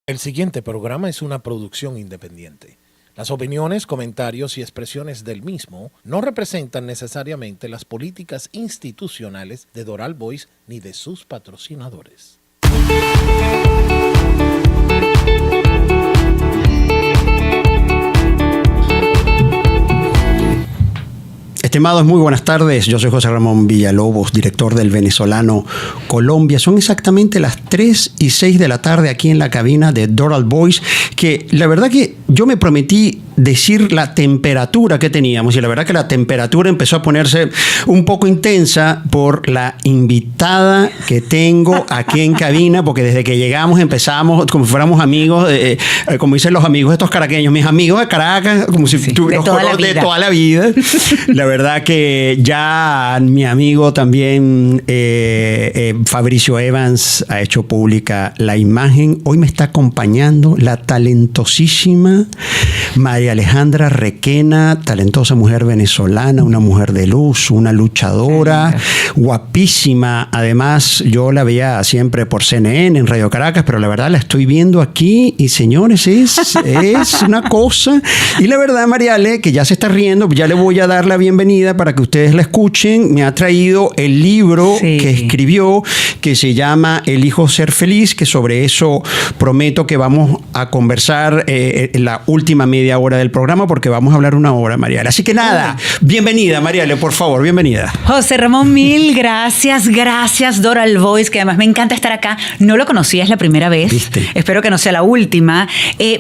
El siguiente programa es una producción independiente. Las opiniones, comentarios y expresiones del mismo no representan necesariamente las políticas institucionales de Doral Voice ni de sus patrocinadores. Estimados, muy buenas tardes. Yo soy José Ramón Villalobos, director del Venezolano Colombia. Son exactamente las 3:06 de la tarde aquí en la cabina de Doral Voice, que la verdad que yo me prometí decir la temperatura que teníamos, y la verdad que la temperatura empezó a ponerse un poco intensa por la invitada que tengo aquí en cabina, porque desde que llegamos empezamos como si fuéramos amigos, como dicen los amigos estos caraqueños, mis amigos de Caracas, como si los conozco de toda la vida. La verdad que ya mi amigo también, Fabricio Evans, ha hecho pública la imagen. Hoy me está acompañando la talentosísima María Alejandra Requena, talentosa mujer venezolana, una mujer de luz, una luchadora, guapísima. Además, yo la veía siempre por CNN en Radio Caracas, pero la verdad la estoy viendo aquí y, señores, es una cosa. Y la verdad, María Ale, que ya se está riendo, ya le voy a dar la bienvenida para que ustedes la escuchen. Me ha traído el libro que escribió, que se llama Elijo ser feliz, que sobre eso prometo que vamos a conversar en la última media hora del programa, porque vamos a hablar una hora, Mariale. Así que nada, bienvenida, Mariale, por favor, bienvenida. José Ramón, mil gracias, Doral Voice, que además me encanta estar acá. No lo conocía, es la primera vez. ¿Viste? Espero que no sea la última.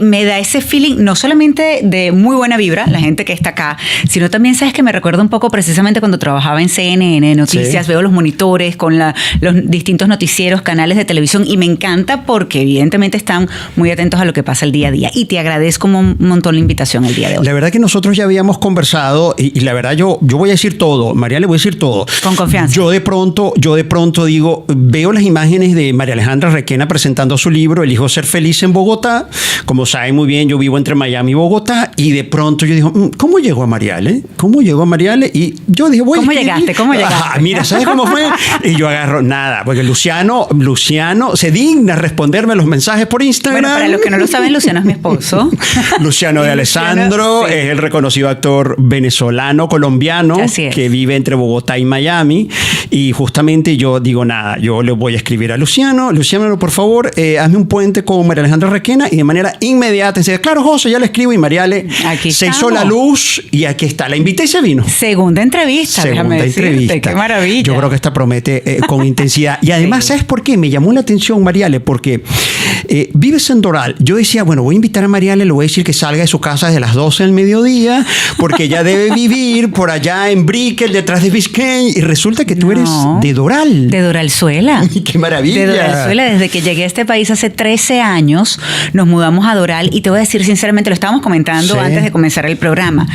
Me da ese feeling, no solamente de muy buena vibra, la gente que está acá, sino también, sabes, que me recuerda un poco precisamente cuando trabajaba en CNN Noticias, veo los monitores con los distintos noticieros, canales de televisión, y me encanta porque evidentemente están muy atentos a lo que pasa el día a día. Y te agradezco un montón la invitación el día de hoy. La verdad que nosotros ya habíamos conversado y la verdad yo voy a decir todo, María, le voy a decir todo. Con confianza. Yo de pronto digo, veo las imágenes de María Alejandra Requena presentando su libro Elijo ser feliz en Bogotá. Como saben muy bien, yo vivo entre Miami y Bogotá, y de pronto yo digo, ¿cómo llegó a Mariale? Y yo dije, ¿Cómo llegaste? Mira, ¿sabes cómo fue? Y yo agarro nada, porque Luciano se digna responderme los mensajes por Instagram. Bueno, para los que no lo saben, Luciano es mi esposo. Luciano de Alessandro es el reconocido actor venezolano, colombiano, que vive entre Bogotá y Miami. Y justamente yo digo, nada, yo le voy a escribir a Luciano, por favor, hazme un puente con María Alejandra Requena, y de manera inmediata dice, claro, José, ya le escribo, y Mariale se hizo la luz, y aquí está, la invité y se vino. Segunda entrevista, déjame decirte, qué maravilla. Yo creo que esta promete con intensidad. Y además, ¿sabes por qué? Me llamó la atención, Mariale, porque vives en Doral. Yo decía, bueno, voy a invitar a Mariale, le voy a decir que salga de su casa desde las 12 del mediodía, porque ella debe vivir por allá en Brickell, detrás de Biscayne, y resulta que tú eres de Doral. De Doralzuela. ¡Qué maravilla! De Doralzuela. Desde que llegué a este país hace 13 años, nos mudamos a Doral, y te voy a decir sinceramente, lo estábamos comentando antes de comenzar el programa,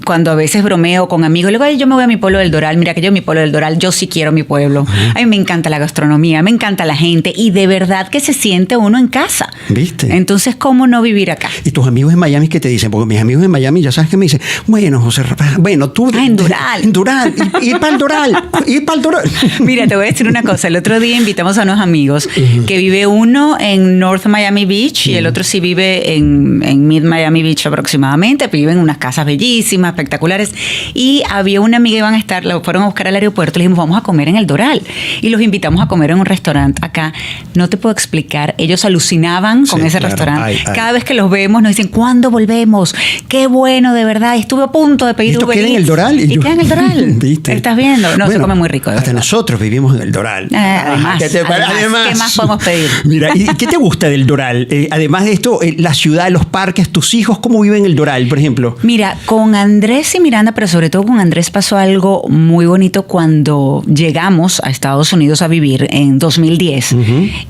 cuando a veces bromeo con amigos, luego yo me voy a mi pueblo del Doral, mira que yo mi pueblo del Doral, yo sí quiero mi pueblo. A mí me encanta la gastronomía, me encanta la gente, y de verdad que se siente uno en casa. ¿Viste? Entonces, ¿cómo no vivir acá? ¿Y tus amigos en Miami qué te dicen? Porque mis amigos en Miami ya sabes que me dicen, bueno, José, bueno, tú... en Doral. En Doral, ir para el Doral. Mira, te voy a decir una cosa. El otro día invitamos a unos amigos que vive uno en North Miami Beach y el otro sí vive en Mid Miami Beach aproximadamente. Viven en unas casas bellísimas, espectaculares. Y había una amiga, la fueron a buscar al aeropuerto, le dijimos, vamos a comer en el Doral. Y los invitamos a comer en un restaurante acá. No te puedo explicar. Ellos alucinaban con ese restaurante. Cada vez que los vemos nos dicen, ¿cuándo volvemos? Qué bueno, de verdad. Estuve a punto de pedir Uber Eats. ¿Queda en el Doral? Y queda en el Doral. ¿Viste? ¿Estás viendo? No, bueno, se come muy rico. Hasta nosotros vivimos en el Doral. Además, ¿qué más podemos pedir? Mira, ¿y qué te gusta del Doral? Además de esto, la ciudad, los parques, tus hijos, ¿cómo viven en el Doral, por ejemplo? Mira, con Andrés y Miranda, pero sobre todo con Andrés, pasó algo muy bonito cuando llegamos a Estados Unidos a vivir en 2010.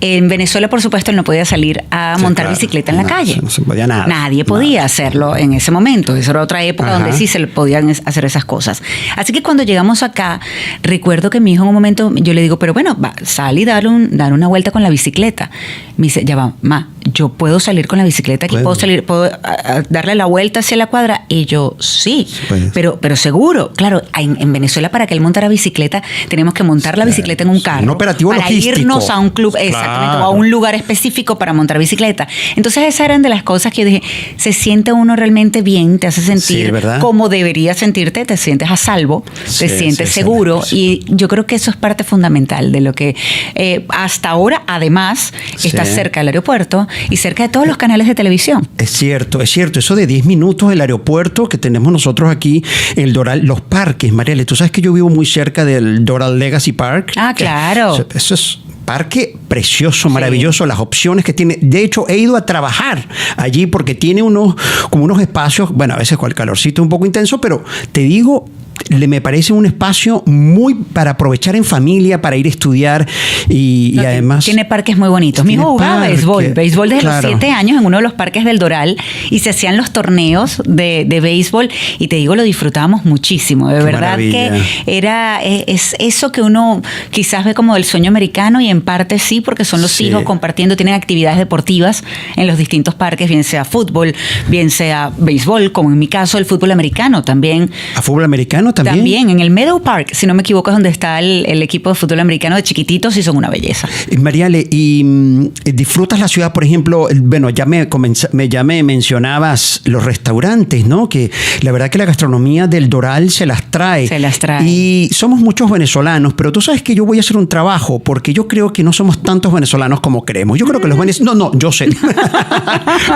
En Venezuela, por supuesto, él no podía salir a montar bicicleta en la calle. No se podía nada. Nadie podía hacerlo en ese momento. Esa era otra época donde sí se le podían hacer esas cosas. Así que cuando llegamos acá, recuerdo que mi hijo en un momento, yo le digo, pero bueno, sal y dar una vuelta con la bicicleta. Me dice, ya va, ma, yo puedo salir con la bicicleta aquí, puedo darle la vuelta hacia la cuadra. Y yo, sí, pero seguro. Claro, en Venezuela, para que él montara bicicleta, tenemos que montar la bicicleta en un carro. Un operativo para logístico. Irnos a un club, exactamente, o a un lugar específico para montar bicicleta. Entonces, esas eran de las cosas que yo dije, se siente uno realmente bien, te hace sentir como debería sentirte, te sientes a salvo, te sientes seguro. Y yo creo que eso es parte fundamental de lo que hasta ahora, además, está cerca del aeropuerto y cerca de todos los canales de televisión. Es cierto. Eso de 10 minutos del aeropuerto que tenemos nosotros aquí en el Doral, los parques, Mariale, tú sabes que yo vivo muy cerca del Doral Legacy Park. Ah, claro. Eso es parque precioso, maravilloso, las opciones que tiene. De hecho, he ido a trabajar allí porque tiene unos espacios, bueno, a veces con el calorcito un poco intenso, pero te digo, me parece un espacio muy para aprovechar en familia, para ir a estudiar y además... Tiene parques muy bonitos. Mi hijo jugaba béisbol desde los 7 años en uno de los parques del Doral y se hacían los torneos de béisbol y te digo, lo disfrutábamos muchísimo. De verdad maravilla. Que es eso que uno quizás ve como del sueño americano y en parte sí, porque son los hijos compartiendo, tienen actividades deportivas en los distintos parques, bien sea fútbol, bien sea béisbol, como en mi caso el fútbol americano también. ¿A fútbol americano también? También, en el Meadow Park, si no me equivoco, es donde está el equipo de fútbol americano de chiquititos y son una belleza. Mariale, ¿y disfrutas la ciudad, por ejemplo? Bueno, ya me mencionabas los restaurantes, ¿no? Que la verdad que la gastronomía del Doral se las trae. Se las trae. Y somos muchos venezolanos, pero tú sabes que yo voy a hacer un trabajo porque yo creo que no somos tantos venezolanos como creemos. Yo creo que los venezolanos... No, yo sé.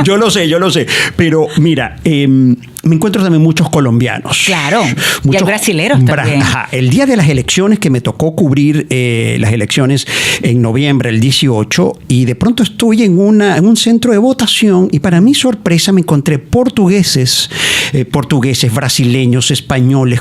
Yo lo sé. Pero mira, me encuentro también muchos colombianos. Claro, y hay brasileros también. El día de las elecciones, que me tocó cubrir las elecciones en noviembre, el 18, y de pronto estoy en un centro de votación y para mi sorpresa me encontré portugueses, brasileños, españoles,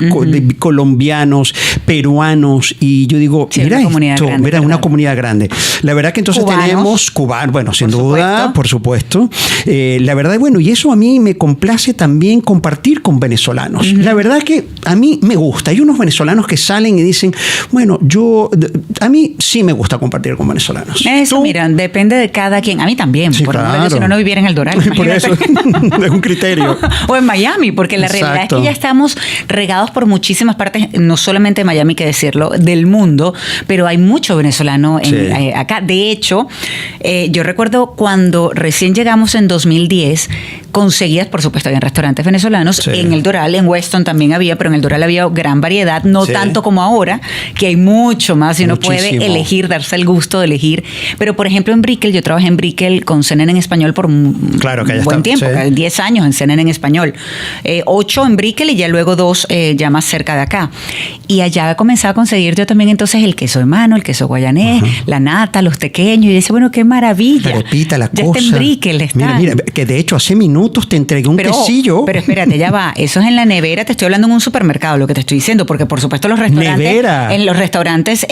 colombianos, peruanos, y yo digo, mira esto, una comunidad grande. La verdad que entonces tenemos cubanos, bueno, sin duda, por supuesto. La verdad, bueno, y eso a mí me complace también compartir con venezolanos. La verdad que a mí me gusta. Hay unos venezolanos que salen y dicen, bueno, a mí sí me gusta compartir con venezolanos. Eso, mira, depende de cada quien. A mí también, sí, claro. Si no viviera en el Doral. Por eso, es un criterio. O en Miami, porque la realidad es que ya estamos regados por muchísimas partes, no solamente de Miami, que decirlo, del mundo, pero hay mucho venezolano acá. De hecho, yo recuerdo cuando recién llegamos en 2010, conseguías, por supuesto, había restaurantes venezolanos, en el Doral, en Weston también había, pero en el Doral había gran variedad, no tanto como ahora, que hay mucho más y uno puede elegir, darse el gusto de elegir. Pero, por ejemplo, en Brickell, yo trabajé en Brickell con CNN en español por un buen tiempo, 10 años en CNN en español, 8 en Brickell y ya luego 2 ya más cerca de acá. Y allá comenzaba a conseguir yo también entonces el queso de mano, el queso guayanés, la nata, los tequeños, y decía, bueno, qué maravilla. Repita la ya cosa. Está en Brickell, está. Mira, que de hecho hace minutos te entregué un quesillo. Pero espérate, ya va. Eso es en la nevera. Te estoy hablando en un supermercado, lo que te estoy diciendo, porque por supuesto los restaurantes, nevera. En los restaurantes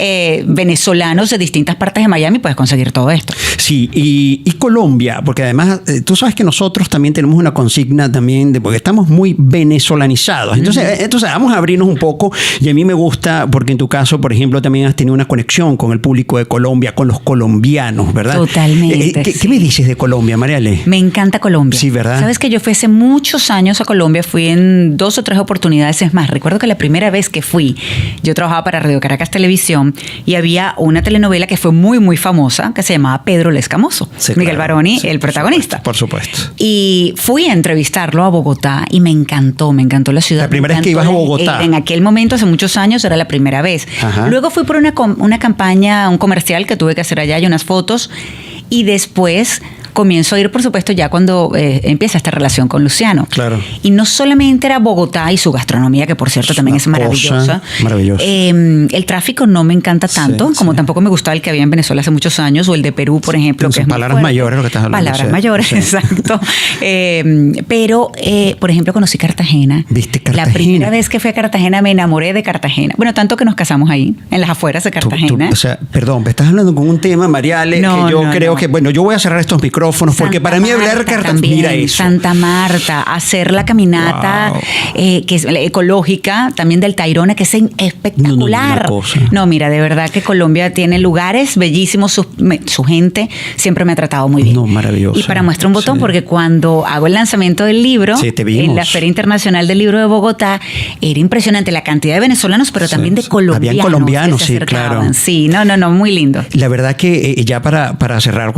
venezolanos de distintas partes de Miami puedes conseguir todo esto. Sí, y Colombia, porque además tú sabes que nosotros también tenemos una consigna también, porque estamos muy venezolanizados. Entonces vamos a abrirnos un poco, y a mí me gusta, porque en tu caso, por ejemplo, también has tenido una conexión con el público de Colombia, con los colombianos, ¿verdad? Totalmente. ¿Qué me dices de Colombia, Mariale? Me encanta Colombia. Sí, ¿verdad? Sabes que yo fui hace muchos años a Colombia, fui en 2 o 3 oportunidades. Es más, recuerdo que la primera vez que fui, yo trabajaba para Radio Caracas Televisión y había una telenovela que fue muy, muy famosa, que se llamaba Pedro el Escamoso. Sí, Miguel Baroni, el protagonista. Por supuesto. Y fui a entrevistarlo a Bogotá y me encantó la ciudad. La primera vez que ibas a Bogotá. En aquel momento, hace muchos años, era la primera vez. Ajá. Luego fui por una campaña, un comercial que tuve que hacer allá y unas fotos. Y después comienzo a ir, por supuesto, ya cuando empieza esta relación con Luciano. Claro. Y no solamente era Bogotá y su gastronomía, que por cierto también es maravillosa. Maravillosa. El tráfico no me encanta tanto, como tampoco me gustaba el que había en Venezuela hace muchos años, o el de Perú, por ejemplo. Entonces, que es palabras mayores lo que estás hablando. Palabras mayores, exacto. Pero, por ejemplo, conocí Cartagena. ¿Viste Cartagena? La primera vez que fui a Cartagena me enamoré de Cartagena. Bueno, tanto que nos casamos ahí, en las afueras de Cartagena. Perdón, me estás hablando con un tema, Mariale, que yo creo que, bueno, yo voy a cerrar estos micrófonos micrófonos, porque Santa para mí hablar Marta Cartagena, también, mira eso. Santa Marta, hacer la caminata que es ecológica, también del Tayrona, que es espectacular. No, mira, de verdad que Colombia tiene lugares bellísimos, su gente siempre me ha tratado muy bien. No, maravilloso. Y para muestra un botón, porque cuando hago el lanzamiento del libro, te vimos en la Feria Internacional del Libro de Bogotá, era impresionante la cantidad de venezolanos, pero también de colombianos. Habían colombianos, que se acercaban. claro. Sí, no, muy lindo. La verdad que ya para cerrar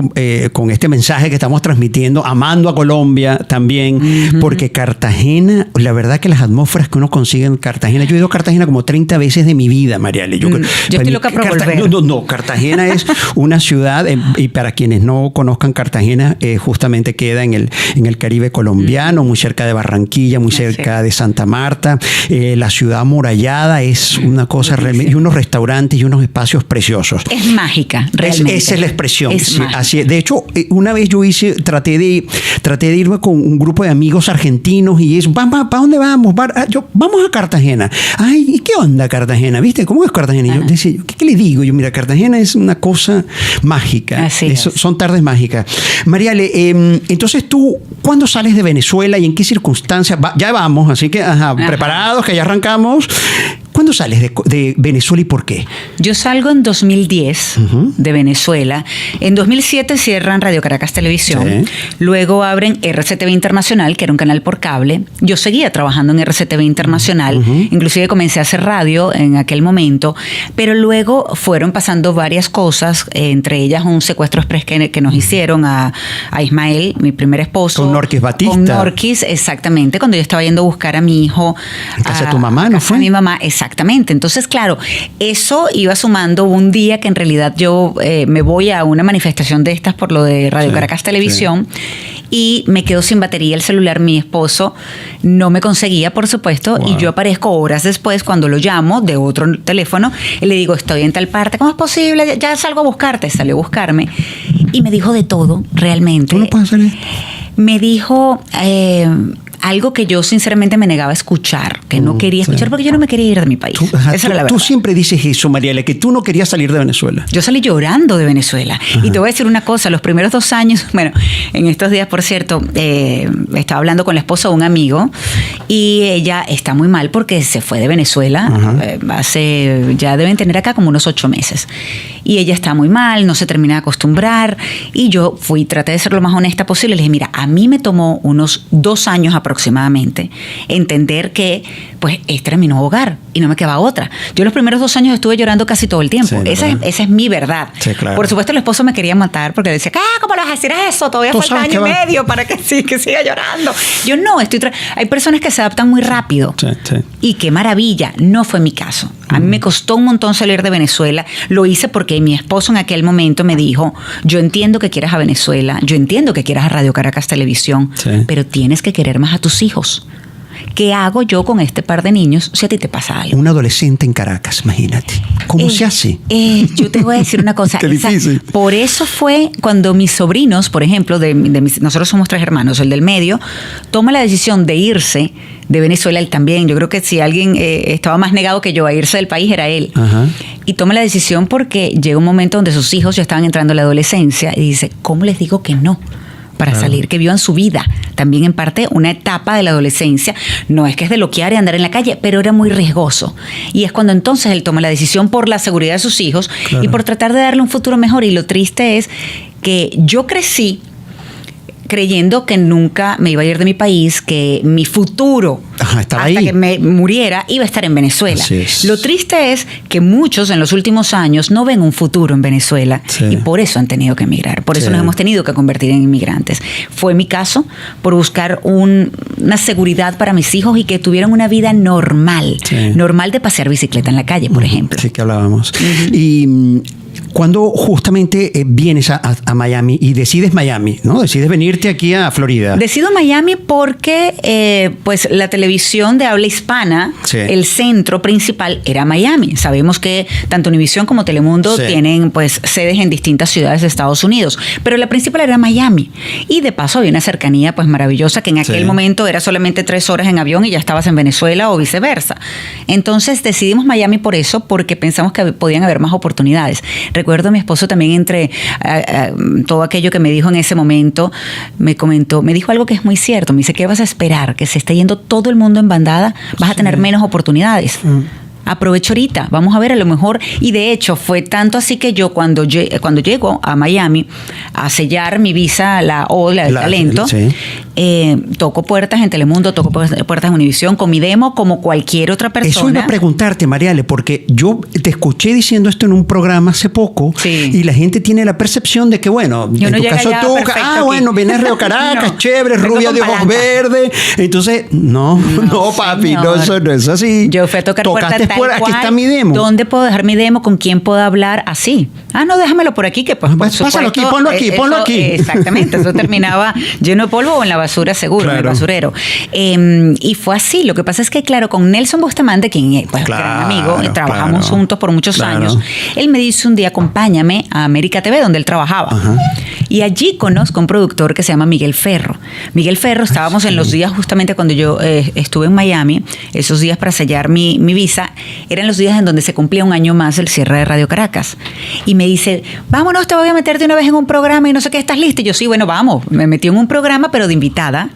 con este mensaje que estamos transmitiendo, amando a Colombia también, porque Cartagena, la verdad que las atmósferas que uno consigue en Cartagena, yo he ido a Cartagena como 30 veces de mi vida, Mariale. Yo estoy loca por volver. No, Cartagena es una ciudad, y para quienes no conozcan Cartagena, justamente queda en el Caribe colombiano, muy cerca de Barranquilla, muy cerca de Santa Marta. La ciudad amurallada es una cosa realmente, y unos restaurantes y unos espacios preciosos. Es mágica, realmente. Esa es la expresión. Es así es. De hecho, una vez yo traté de irme con un grupo de amigos argentinos y es, ¿para dónde vamos? Vamos a Cartagena. Ay, ¿y qué onda Cartagena? ¿Viste? ¿Cómo es Cartagena? Y yo decía, ¿qué le digo? Yo, mira, Cartagena es una cosa mágica. Así es. Son tardes mágicas. Mariale, entonces tú, ¿cuándo sales de Venezuela y en qué circunstancias? Ya vamos, así que preparados, que ya arrancamos. ¿Cuándo sales de Venezuela y por qué? Yo salgo en 2010 de Venezuela. En 2007 cierran Radio Caracas Televisión. Sí. Luego abren RCTV Internacional, que era un canal por cable. Yo seguía trabajando en RCTV Internacional. Inclusive comencé a hacer radio en aquel momento. Pero luego fueron pasando varias cosas, entre ellas un secuestro express que nos hicieron a Ismael, mi primer esposo. Con Norquis Batista. Con Norquis, exactamente. Cuando yo estaba yendo a buscar a mi hijo. En casa de tu mamá, ¿no fue? A mi mamá, exactamente. Entonces, claro, eso iba sumando un día que en realidad yo me voy a una manifestación de estas por lo de Radio Caracas Televisión y me quedo sin batería el celular. Mi esposo no me conseguía, por supuesto, y yo aparezco horas después cuando lo llamo de otro teléfono y le digo, estoy en tal parte, ¿cómo es posible? Ya salgo a buscarte. Salió a buscarme y me dijo de todo, realmente. ¿Tú no puedes salir? Me dijo algo que yo sinceramente me negaba a escuchar, que no quería escuchar porque yo no me quería ir de mi país. Esa era la verdad. Tú siempre dices eso, Mariale, que tú no querías salir de Venezuela. Yo salí llorando de Venezuela. Y te voy a decir una cosa, los primeros 2 años, bueno, en estos días, por cierto, estaba hablando con la esposa de un amigo y ella está muy mal porque se fue de Venezuela. Ya deben tener acá como unos 8 meses. Y ella está muy mal, no se termina de acostumbrar. Y yo traté de ser lo más honesta posible. Le dije, mira, a mí me tomó unos 2 años aproximadamente entender que pues este era mi nuevo hogar y no me quedaba otra. Yo los primeros 2 años estuve llorando casi todo el tiempo. Sí, esa es mi verdad. Sí, claro. Por supuesto el esposo me quería matar porque decía, ¿cómo le vas a decir eso? Todavía falta año y medio para que siga llorando. Yo no, hay personas que se adaptan muy rápido. Sí. Y qué maravilla, no fue mi caso. A mí me costó un montón salir de Venezuela. Lo hice porque mi esposo en aquel momento me dijo, yo entiendo que quieras a Venezuela, yo entiendo que quieras a Radio Caracas Televisión, pero tienes que querer más a tus hijos. ¿Qué hago yo con este par de niños si a ti te pasa algo? Un adolescente en Caracas, imagínate. ¿Cómo se hace? Yo te voy a decir una cosa. Qué difícil. Por eso fue cuando mis sobrinos, por ejemplo, nosotros somos 3 hermanos, el del medio, toma la decisión de irse de Venezuela, él también. Yo creo que si alguien estaba más negado que yo a irse del país era él. Y toma la decisión porque llega un momento donde sus hijos ya estaban entrando a la adolescencia y dice, ¿cómo les digo que no? Para salir, que vivan su vida. También en parte una etapa de la adolescencia. No es que es de loquear y andar en la calle, pero era muy riesgoso. Y es cuando entonces él toma la decisión por la seguridad de sus hijos y por tratar de darle un futuro mejor. Y lo triste es que yo crecí creyendo que nunca me iba a ir de mi país, que mi futuro, hasta ahí. que me muriera, iba a estar en Venezuela. Lo triste es que muchos en los últimos años no ven un futuro en Venezuela y por eso han tenido que emigrar, por eso nos hemos tenido que convertir en inmigrantes. Fue mi caso, por buscar una seguridad para mis hijos y que tuvieran una vida normal, normal de pasear bicicleta en la calle, por ejemplo. Sí, que hablábamos. Y cuando justamente vienes a Miami y decides Miami, ¿no? Decides venirte aquí a Florida. Decido Miami porque pues la televisión de habla hispana, el centro principal era Miami. Sabemos que tanto Univision como Telemundo tienen pues sedes en distintas ciudades de Estados Unidos, pero la principal era Miami. Y de paso había una cercanía pues maravillosa que en aquel momento era solamente 3 horas en avión y ya estabas en Venezuela o viceversa. Entonces decidimos Miami por eso, porque pensamos que podían haber más oportunidades. Recuerdo a mi esposo también entre todo aquello que me dijo en ese momento, me dijo algo que es muy cierto. Me dice, ¿qué vas a esperar? Que se esté yendo todo el mundo en bandada, vas a tener menos oportunidades. Aprovecho ahorita, vamos a ver, a lo mejor, y de hecho fue tanto así que yo cuando llego a Miami a sellar mi visa, la del talento, toco puertas en Telemundo, toco puertas en Univisión con mi demo como cualquier otra persona. Eso iba a preguntarte, Mariale, porque yo te escuché diciendo esto en un programa hace poco y la gente tiene la percepción de que, bueno, en tu caso tú, bueno, vienes Río Caracas, chévere, rubia de ojos verdes, entonces, no, papi, no, eso no es así. Yo fui a tocar puertas aquí está mi demo. ¿Dónde puedo dejar mi demo? ¿Con quién puedo hablar? Así. No, déjamelo por aquí, que pues por supuesto, pásalo aquí, ponlo aquí. Exactamente, eso terminaba lleno de polvo o en la basura seguro, en el basurero. Y fue así. Lo que pasa es que, claro, con Nelson Bustamante, quien pues gran amigo, trabajamos juntos por muchos años, él me dice un día, acompáñame a América TV, donde él trabajaba. Y allí conozco a un productor que se llama Miguel Ferro. Miguel Ferro, estábamos en los días justamente cuando yo estuve en Miami, esos días para sellar mi visa, eran los días en donde se cumplía un año más el cierre de Radio Caracas. Y me dice, vámonos, te voy a meter de una vez en un programa y no sé qué, ¿estás lista? Y yo, sí, bueno, vamos. Me metí en un programa, pero de invitada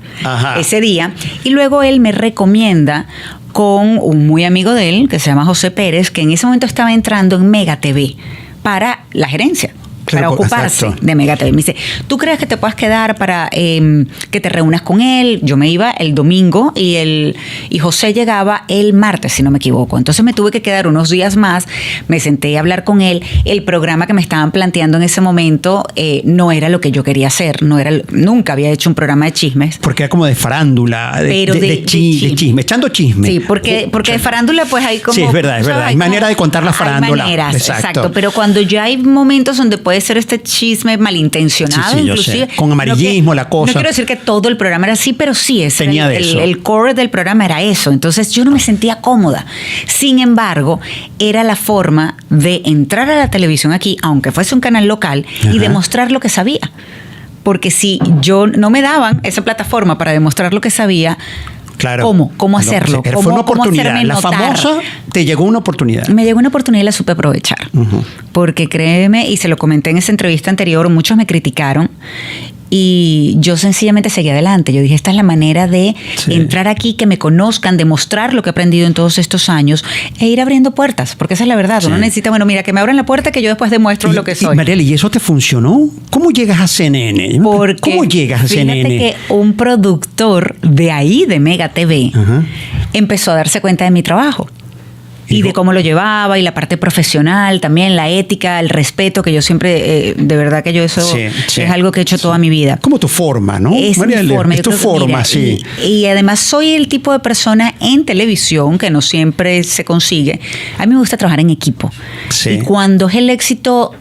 ese día. Y luego él me recomienda con un muy amigo de él, que se llama José Pérez, que en ese momento estaba entrando en Mega TV para la gerencia. Para ocuparse de Mega TV. Me dice, ¿tú crees que te puedas quedar para que te reúnas con él? Yo me iba el domingo y José llegaba el martes, si no me equivoco. Entonces me tuve que quedar unos días más, me senté a hablar con él. El programa que me estaban planteando en ese momento no era lo que yo quería hacer, nunca había hecho un programa de chismes. Porque era como de farándula, de chisme, echando chisme. Sí, porque de farándula pues hay como... Sí, es verdad. Hay manera de contar la farándula. Hay maneras, exacto. Pero cuando ya hay momentos donde puede ser este chisme malintencionado, inclusive con amarillismo, la cosa. No quiero decir que todo el programa era así, pero sí, el core del programa era eso. Entonces yo no me sentía cómoda. Sin embargo, era la forma de entrar a la televisión aquí, aunque fuese un canal local, y demostrar lo que sabía. Porque si yo no me daban esa plataforma para demostrar lo que sabía, claro, ¿Cómo hacerlo? Fue una oportunidad. La famosa, te llegó una oportunidad. Me llegó una oportunidad y la supe aprovechar. Porque créeme, y se lo comenté en esa entrevista anterior, muchos me criticaron y yo sencillamente seguí adelante. Yo dije, esta es la manera de entrar aquí, que me conozcan, demostrar lo que he aprendido en todos estos años e ir abriendo puertas, porque esa es la verdad. Uno necesita, mira, que me abran la puerta, que yo después demuestro lo que soy. Mariale, ¿y eso te funcionó? ¿Cómo llegas a CNN? ¿Cómo llegas a CNN? Fíjate que un productor de ahí, de Mega TV, empezó a darse cuenta de mi trabajo. Y de cómo lo llevaba, y la parte profesional también, la ética, el respeto, que yo siempre, de verdad que yo eso es algo que he hecho toda mi vida. Como tu forma, ¿no? Es Mariale, mi forma. es tu forma, sí. Y además soy el tipo de persona en televisión, que no siempre se consigue. A mí me gusta trabajar en equipo. Sí. Y cuando es el éxito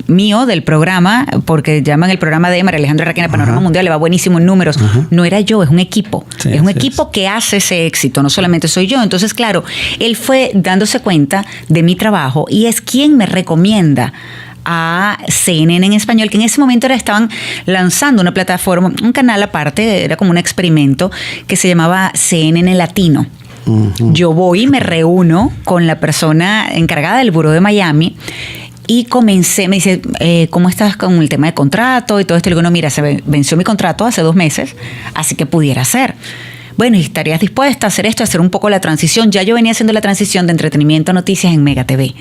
mío del programa, porque llaman el programa de María Alejandra Requena, Panorama Mundial, le va buenísimo en números. No era yo, es un equipo. Es un equipo que hace ese éxito, no solamente soy yo. Entonces, claro, él fue dándose cuenta de mi trabajo y es quien me recomienda a CNN en español, que en ese momento estaban lanzando una plataforma, un canal aparte, era como un experimento que se llamaba CNN Latino. Yo voy y me reúno con la persona encargada del Buró de Miami y comencé, me dice, ¿cómo estás con el tema de contrato y todo esto? Y le digo, no, mira, se venció mi contrato hace 2 meses, así que pudiera ser. Bueno, ¿y estarías dispuesta a hacer esto, a hacer un poco la transición? Ya yo venía haciendo la transición de entretenimiento a noticias en Mega TV.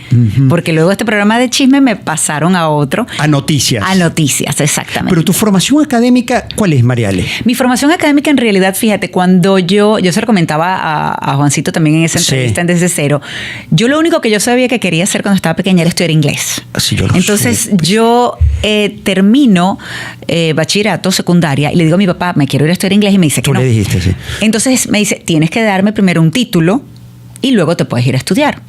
Porque luego este programa de chisme me pasaron a otro. A noticias. A noticias, exactamente. Pero tu formación académica, ¿cuál es, Mariale? Mi formación académica, en realidad, fíjate, cuando yo se lo comentaba a Juancito también en esa entrevista en Desde Cero, yo lo único que yo sabía que quería hacer cuando estaba pequeña era estudiar inglés. Sí, yo lo Entonces, sé. yo termino bachillerato, secundaria, y le digo a mi papá, me quiero ir a estudiar inglés, y me dice que no. Tú le dijiste, sí. Entonces me dice, tienes que darme primero un título y luego te puedes ir a estudiar.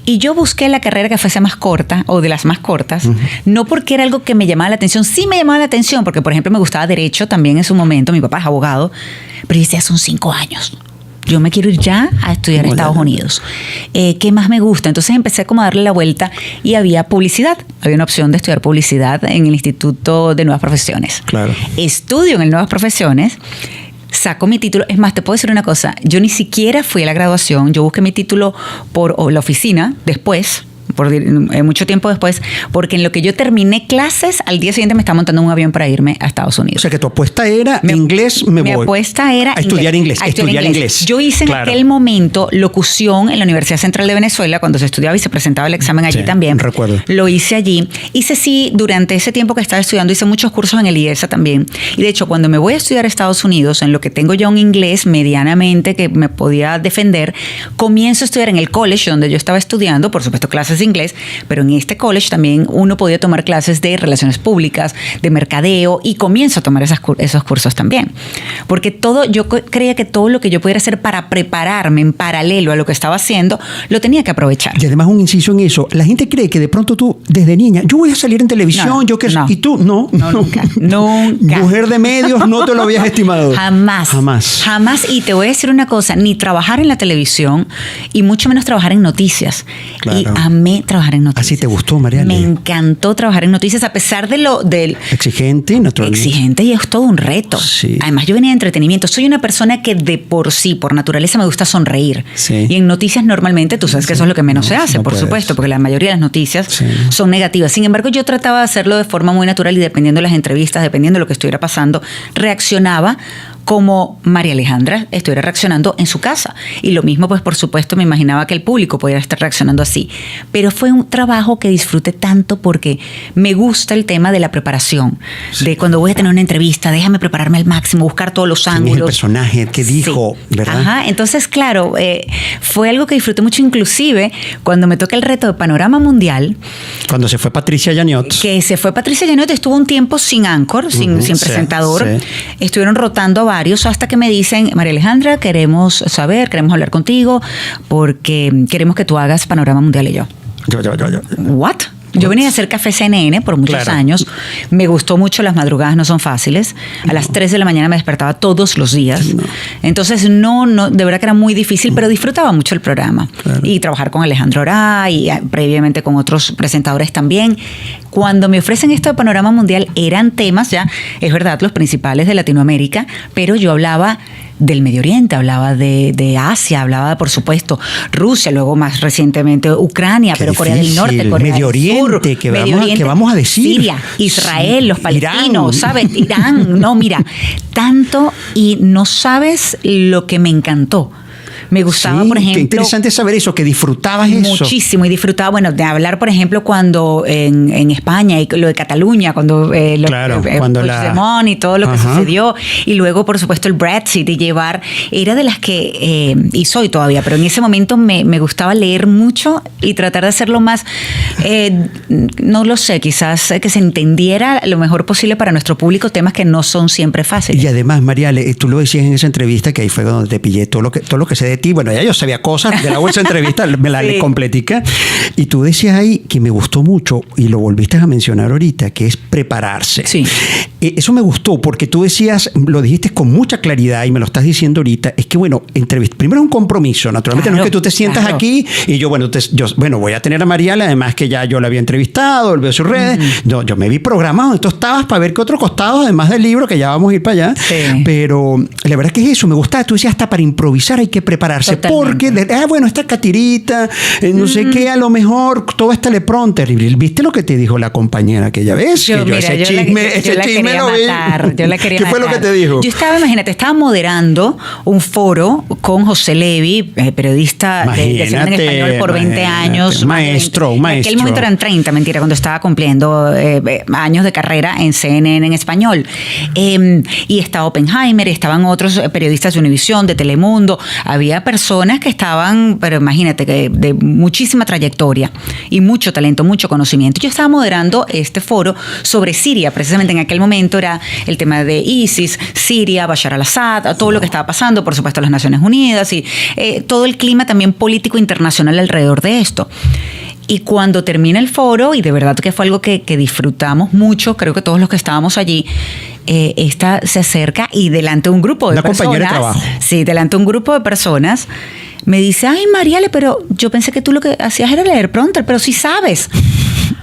Y yo busqué la carrera que fuese más corta o de las más cortas, no porque era algo que me llamaba la atención. Sí me llamaba la atención porque, por ejemplo, me gustaba Derecho también en su momento. Mi papá es abogado, pero yo decía, son 5 años. Yo me quiero ir ya a estudiar a Estados Unidos. ¿Qué más me gusta? Entonces empecé como a darle la vuelta y había publicidad. Había una opción de estudiar publicidad en el Instituto de Nuevas Profesiones. Claro. Estudio en el Nuevas Profesiones. Saco mi título. Es más, te puedo decir una cosa. Yo ni siquiera fui a la graduación. Yo busqué mi título por la oficina después, mucho tiempo después, porque en lo que yo terminé clases, al día siguiente me estaba montando un avión para irme a Estados Unidos. O sea que tu apuesta era mi apuesta era a estudiar inglés. Yo hice en aquel momento locución en la Universidad Central de Venezuela, cuando se estudiaba y se presentaba el examen allí también. Recuerdo. Lo hice allí. Durante ese tiempo que estaba estudiando, hice muchos cursos en el IESA también. Y de hecho, cuando me voy a estudiar a Estados Unidos, en lo que tengo ya un inglés medianamente que me podía defender, comienzo a estudiar en el college donde yo estaba estudiando, por supuesto clases de inglés, pero en este college también uno podía tomar clases de relaciones públicas, de mercadeo, y comienzo a tomar esos cursos también. Porque yo creía que todo lo que yo pudiera hacer para prepararme en paralelo a lo que estaba haciendo, lo tenía que aprovechar. Y además un inciso en eso, la gente cree que de pronto tú, desde niña, yo voy a salir en televisión, y tú, no. Nunca. Mujer de medios, no te lo habías estimado. Jamás. Y te voy a decir una cosa, ni trabajar en la televisión y mucho menos trabajar en noticias. Claro. Y amé trabajar en noticias. ¿Así te gustó, Mariale? Me encantó trabajar en noticias a pesar del exigente, naturalmente. Exigente, y es todo un reto. Sí. Además, yo venía de entretenimiento. Soy una persona que de por sí, por naturaleza, me gusta sonreír. Sí. Y en noticias normalmente, tú sabes que eso es lo que menos se hace, por supuesto, porque la mayoría de las noticias son negativas. Sin embargo, yo trataba de hacerlo de forma muy natural y dependiendo de las entrevistas, dependiendo de lo que estuviera pasando, reaccionaba como María Alejandra estuviera reaccionando en su casa. Y lo mismo, pues, por supuesto, me imaginaba que el público pudiera estar reaccionando así. Pero fue un trabajo que disfruté tanto porque me gusta el tema de la preparación. Sí. De cuando voy a tener una entrevista, déjame prepararme al máximo, buscar todos los ángulos. El personaje, qué dijo, ¿verdad? Ajá, entonces, claro, fue algo que disfruté mucho, inclusive cuando me toca el reto de Panorama Mundial. Cuando se fue Patricia Yaniot. Que se fue Patricia Yaniot, estuvo un tiempo sin anchor, sin presentador. Sí. Estuvieron rotando varios hasta que me dicen, María Alejandra, queremos hablar contigo porque queremos que tú hagas Panorama Mundial. Y yo. ¿What? Yo venía a hacer Café CNN por muchos años. Me gustó mucho, las madrugadas no son fáciles. A las 3 de la mañana me despertaba todos los días. Entonces, no, de verdad que era muy difícil, pero disfrutaba mucho el programa. Y trabajar con Alejandro Orá y previamente con otros presentadores también. Cuando me ofrecen esto de Panorama Mundial, eran temas ya, es verdad, los principales de Latinoamérica, pero yo hablaba del Medio Oriente, hablaba de Asia, hablaba, por supuesto, Rusia, luego más recientemente Ucrania, pero Corea del Norte, Corea Medio Oriente, del Sur, que vamos a decir. Siria, Israel, los palestinos, ¿sabes? Irán, no, mira, tanto, y no sabes lo que me encantó. Me gustaba, por ejemplo... Qué interesante saber eso, que disfrutabas eso. Muchísimo, y disfrutaba, bueno, de hablar, por ejemplo, cuando en España, y lo de Cataluña, cuando Puigdemont y todo lo que sucedió, y luego, por supuesto, el Brexit, y llevar... Era de las que, y soy todavía, pero en ese momento me gustaba leer mucho y tratar de hacerlo más, no lo sé, quizás que se entendiera lo mejor posible para nuestro público, temas que no son siempre fáciles. Y además, Mariale, tú lo decías en esa entrevista, que ahí fue donde te pillé todo lo que se de ti, bueno, ya yo sabía cosas de la bolsa entrevista, me la completica, y tú decías ahí que me gustó mucho, y lo volviste a mencionar ahorita, que es prepararse. Sí. Eso me gustó, porque tú decías, lo dijiste con mucha claridad, y me lo estás diciendo ahorita, es que, bueno, primero es un compromiso, naturalmente, no es que tú te sientas aquí, y yo voy a tener a Mariale, además que ya yo la había entrevistado, veo sus redes, yo me vi programado, entonces estabas para ver qué otro costado, además del libro, que ya vamos a ir para allá, pero la verdad que es eso, me gustaba, tú decías, hasta para improvisar hay que prepararse. Totalmente. Porque, bueno, esta catirita, no sé qué, a lo mejor todo está teleprompter. ¿Viste lo que te dijo la compañera aquella vez? Yo la quería matar. ¿Qué fue lo que te dijo? Yo estaba moderando un foro con José Levi, periodista de CNN en español por 20 años. Maestro. En aquel momento eran 30, mentira, cuando estaba cumpliendo años de carrera en CNN en español. Y estaba Oppenheimer, estaban otros periodistas de Univisión, de Telemundo, había personas que estaban, pero imagínate, que de muchísima trayectoria y mucho talento, mucho conocimiento. Yo estaba moderando este foro sobre Siria, precisamente en aquel momento era el tema de ISIS, Siria, Bashar al-Assad, todo lo que estaba pasando, por supuesto las Naciones Unidas y todo el clima también político internacional alrededor de esto. Y cuando termina el foro, y de verdad que fue algo que disfrutamos mucho, creo que todos los que estábamos allí, esta se acerca y delante de un grupo de personas. Una compañera de trabajo. Sí, delante de un grupo de personas, me dice, ay, Mariale, pero yo pensé que tú lo que hacías era leer prompter, pero sí sabes.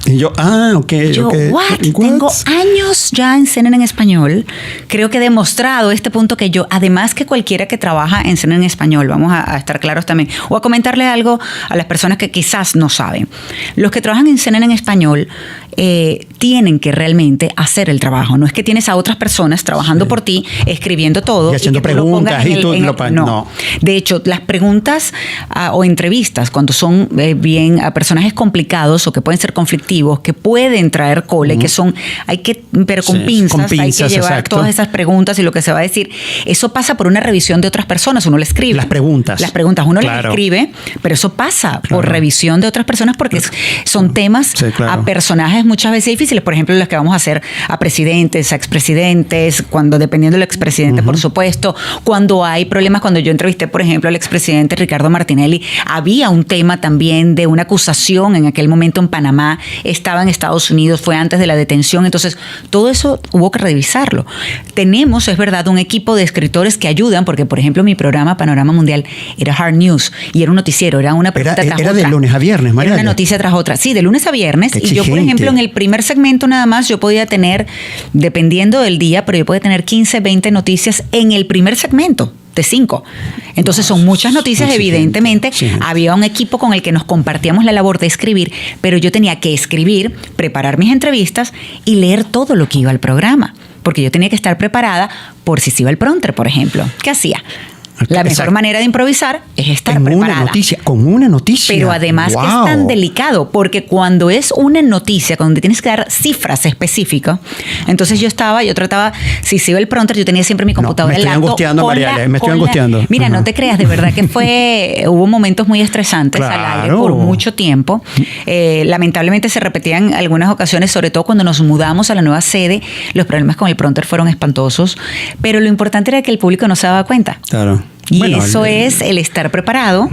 Y yo, ok. Yo, ¿what? Tengo años ya en CNN en español. Creo que he demostrado este punto que yo, además que cualquiera que trabaja en CNN en español, vamos a estar claros también, o a comentarle algo a las personas que quizás no saben. Los que trabajan en CNN en español tienen que realmente hacer el trabajo. No es que tienes a otras personas trabajando por ti, escribiendo todo. Y haciendo preguntas. No. De hecho, las preguntas o entrevistas, cuando son bien a personajes complicados o que pueden ser conflictivos, que pueden traer cola, que son, pero con pinzas, hay que llevar todas esas preguntas y lo que se va a decir. Eso pasa por una revisión de otras personas. Uno le escribe. Las preguntas. Uno les escribe, pero eso pasa por revisión de otras personas porque son temas a personajes muchas veces difíciles. Por ejemplo, los que vamos a hacer a presidentes, a expresidentes, dependiendo del expresidente, por supuesto, cuando hay problemas. Cuando yo entrevisté, por ejemplo, al expresidente Ricardo Martinelli, había un tema también de una acusación en aquel momento en Panamá, estaba en Estados Unidos, fue antes de la detención. Entonces, todo eso hubo que revisarlo. Tenemos, es verdad, un equipo de escritores que ayudan, porque, por ejemplo, mi programa Panorama Mundial era Hard News y era un noticiero, era una pregunta tras otra. Era de lunes a viernes, María. Era una noticia tras otra. Sí, de lunes a viernes. Y yo, por ejemplo, en el primer segmento nada más, yo podía tener, dependiendo del día, pero yo podía tener 15, 20 noticias en el primer segmento. De 5. Entonces son muchas noticias, evidentemente. Había un equipo con el que nos compartíamos la labor de escribir, pero yo tenía que escribir, preparar mis entrevistas y leer todo lo que iba al programa, porque yo tenía que estar preparada por si se iba el prompter, por ejemplo. ¿Qué hacía? La mejor manera de improvisar es estar preparada. Con una noticia. Pero además que es tan delicado, porque cuando es una noticia, cuando tienes que dar cifras específicas, entonces yo trataba, si se iba el prompter, yo tenía siempre mi computadora al lado. Me estoy angustiando, Mariale, me estoy angustiando. Mira, no te creas, de verdad que hubo momentos muy estresantes al aire por mucho tiempo. Lamentablemente se repetían en algunas ocasiones, sobre todo cuando nos mudamos a la nueva sede, los problemas con el prompter fueron espantosos, pero lo importante era que el público no se daba cuenta. Claro. Y eso es el estar preparado,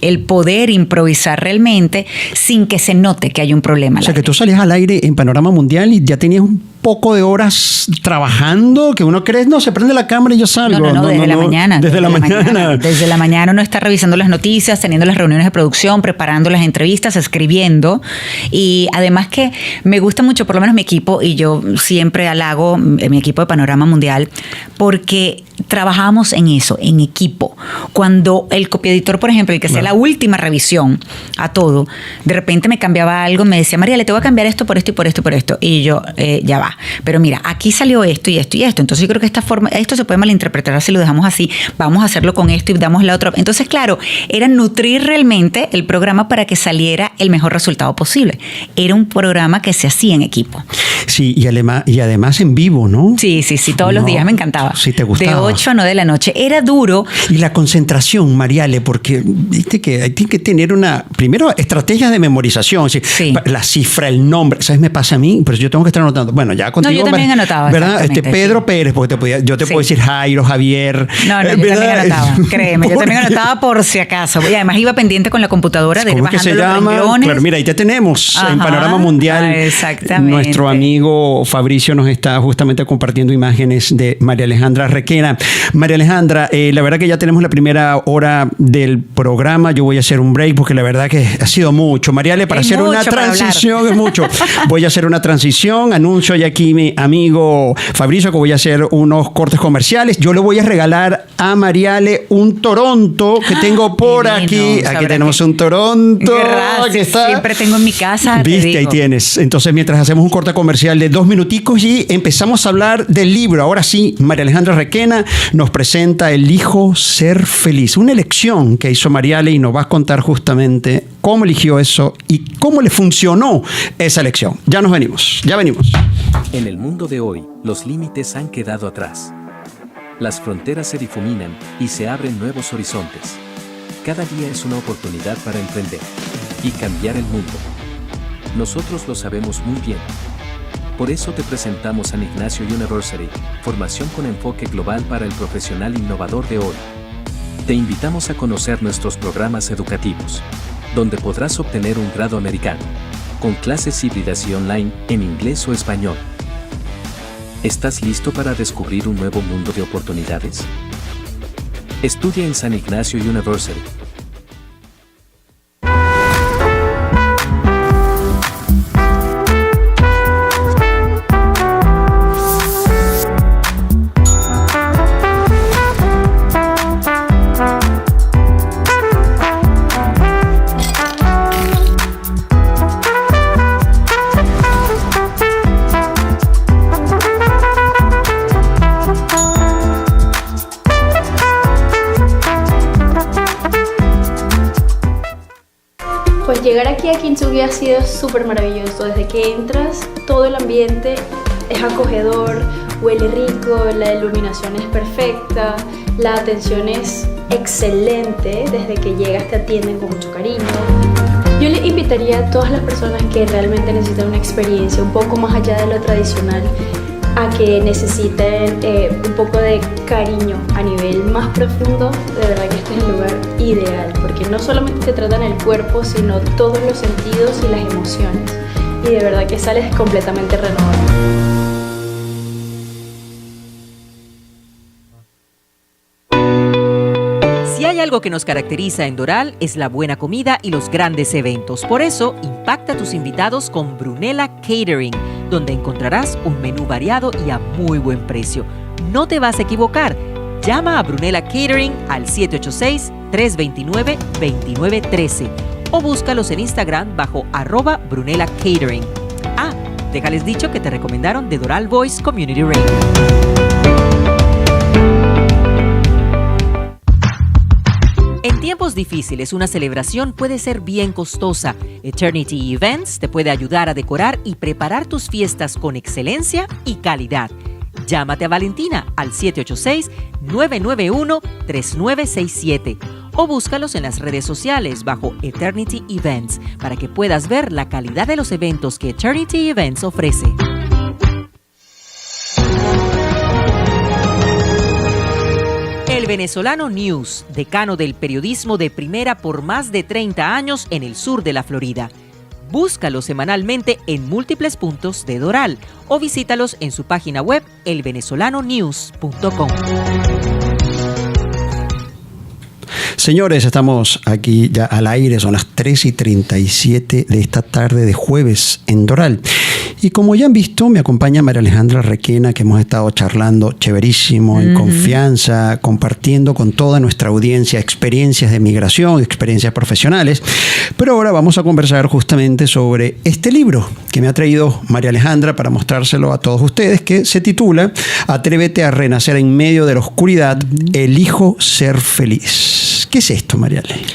el poder improvisar realmente sin que se note que hay un problema. O sea, que tú salías al aire en Panorama Mundial y ya tenías un poco de horas trabajando, que uno cree, no, se prende la cámara y yo salgo. No, desde la mañana. Desde la mañana. Desde la mañana uno está revisando las noticias, teniendo las reuniones de producción, preparando las entrevistas, escribiendo. Y además que me gusta mucho, por lo menos mi equipo, y yo siempre halago mi equipo de Panorama Mundial, porque trabajamos en eso, en equipo. Cuando el copieditor, por ejemplo, el que hacía la última revisión a todo, de repente me cambiaba algo, me decía, María, le tengo que cambiar esto por esto y por esto y por esto. Y yo, ya va. Pero mira, aquí salió esto y esto y esto. Entonces yo creo que esta forma, esto se puede malinterpretar si lo dejamos así. Vamos a hacerlo con esto y damos la otra. Entonces, claro, era nutrir realmente el programa para que saliera el mejor resultado posible. Era un programa que se hacía en equipo. Sí, y además en vivo, ¿no? Sí, todos los días me encantaba. Sí, te gustaba. De 8 a 9 de la noche. Era duro. Y la concentración, Mariale, porque viste que hay que tener primero, estrategias de memorización. Sí. La cifra, el nombre. ¿Sabes? Me pasa a mí, pero yo tengo que estar anotando. Bueno, ya contigo. No, yo también anotaba. ¿Verdad? Pedro Pérez, porque yo te puedo decir Jairo, Javier. No, yo también anotaba. Créeme, yo también anotaba por si acaso. Y además iba pendiente con la computadora de ir bajando los renglones. Claro, mira, ahí te tenemos. En Panorama Mundial. Exactamente. Nuestro amigo Fabricio nos está justamente compartiendo imágenes de María Alejandra Requena. María Alejandra, la verdad que ya tenemos la primera hora del programa. Yo voy a hacer un break porque la verdad que ha sido mucho. Mariale, para hacer una transición es mucho. Voy a hacer una transición. Anuncio ya aquí mi amigo Fabricio que voy a hacer unos cortes comerciales. Yo le voy a regalar a Mariale un Toronto que tengo por aquí. Aquí tenemos un Toronto. Que está. Siempre tengo en mi casa. Viste, ahí tienes. Entonces, mientras hacemos un corte comercial de 2 minuticos y empezamos a hablar del libro. Ahora sí, María Alejandra Requena nos presenta Elijo ser feliz. Una elección que hizo Mariale y nos va a contar justamente cómo eligió eso y cómo le funcionó esa elección. Ya venimos. En el mundo de hoy, los límites han quedado atrás. Las fronteras se difuminan y se abren nuevos horizontes. Cada día es una oportunidad para emprender y cambiar el mundo. Nosotros lo sabemos muy bien. Por eso te presentamos San Ignacio University, formación con enfoque global para el profesional innovador de hoy. Te invitamos a conocer nuestros programas educativos, donde podrás obtener un grado americano, con clases híbridas y online en inglés o español. ¿Estás listo para descubrir un nuevo mundo de oportunidades? Estudia en San Ignacio University. llegar aquí a Kintsugi ha sido súper maravilloso. Desde que entras, todo el ambiente es acogedor, huele rico, la iluminación es perfecta, la atención es excelente. Desde que llegas te atienden con mucho cariño. Yo le invitaría a todas las personas que realmente necesitan una experiencia un poco más allá de lo tradicional, a que necesiten un poco de cariño a nivel más profundo. De verdad que este es el lugar ideal, porque no solamente te tratan el cuerpo, sino todos los sentidos y las emociones. Y de verdad que sales completamente renovado. Si hay algo que nos caracteriza en Doral es la buena comida y los grandes eventos. Por eso, impacta a tus invitados con Brunella Catering, donde encontrarás un menú variado y a muy buen precio. No te vas a equivocar. Llama a Brunella Catering al 786-329-2913 o búscalos en Instagram bajo @Brunella Catering. Ah, déjales dicho que te recomendaron de Doral Voice Community Radio. En tiempos difíciles, una celebración puede ser bien costosa. Eternity Events te puede ayudar a decorar y preparar tus fiestas con excelencia y calidad. Llámate a Valentina al 786-991-3967 o búscalos en las redes sociales bajo Eternity Events para que puedas ver la calidad de los eventos que Eternity Events ofrece. El Venezolano News, decano del periodismo de primera por más de 30 años en el sur de la Florida. Búscalo semanalmente en múltiples puntos de Doral o visítalos en su página web elvenezolanonews.com. Señores, estamos aquí ya al aire, son las 3:37 de esta tarde de jueves en Doral. Y como ya han visto, me acompaña María Alejandra Requena, que hemos estado charlando chéverísimo, en confianza, compartiendo con toda nuestra audiencia experiencias de migración, experiencias profesionales. Pero ahora vamos a conversar justamente sobre este libro que me ha traído María Alejandra para mostrárselo a todos ustedes, que se titula Atrévete a renacer en medio de la oscuridad, elijo ser feliz. ¿Qué es esto, María Alejandra?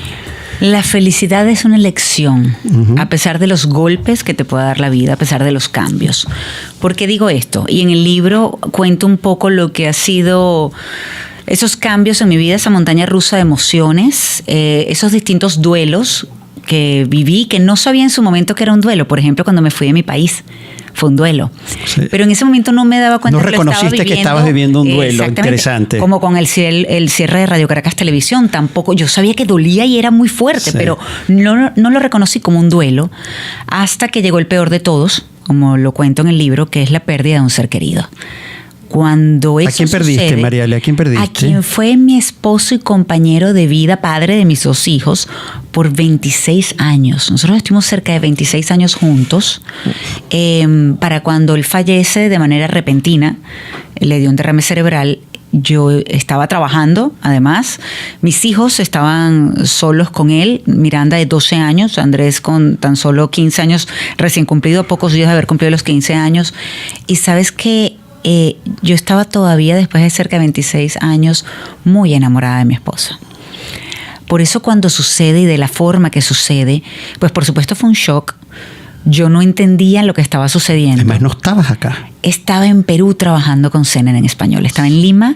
La felicidad es una elección, a pesar de los golpes que te pueda dar la vida, a pesar de los cambios. ¿Por qué digo esto? Y en el libro cuento un poco lo que ha sido esos cambios en mi vida, esa montaña rusa de emociones, esos distintos duelos que viví, que no sabía en su momento que era un duelo. Por ejemplo, cuando me fui de mi país, fue un duelo. Sí. Pero en ese momento no me daba cuenta que lo estaba viviendo. No reconociste que estabas viviendo un duelo, interesante. Como con el cierre de Radio Caracas Televisión, tampoco. Yo sabía que dolía y era muy fuerte, sí, pero no lo reconocí como un duelo hasta que llegó el peor de todos, como lo cuento en el libro, que es la pérdida de un ser querido. Cuando eso ¿A quién perdiste, sucede, Mariale? ¿A quién perdiste? A quien fue mi esposo y compañero de vida, padre de mis 2 hijos, por 26 años. Nosotros estuvimos cerca de 26 años juntos. Para cuando él fallece de manera repentina, le dio un derrame cerebral. Yo estaba trabajando, además. Mis hijos estaban solos con él. Miranda de 12 años, Andrés con tan solo 15 años, recién cumplido, pocos días de haber cumplido los 15 años. Y sabes que yo estaba todavía, después de cerca de 26 años, muy enamorada de mi esposo. Por eso cuando sucede y de la forma que sucede, pues por supuesto fue un shock. Yo no entendía lo que estaba sucediendo. Además, no estabas acá. Estaba en Perú trabajando con CNN en español. Estaba en Lima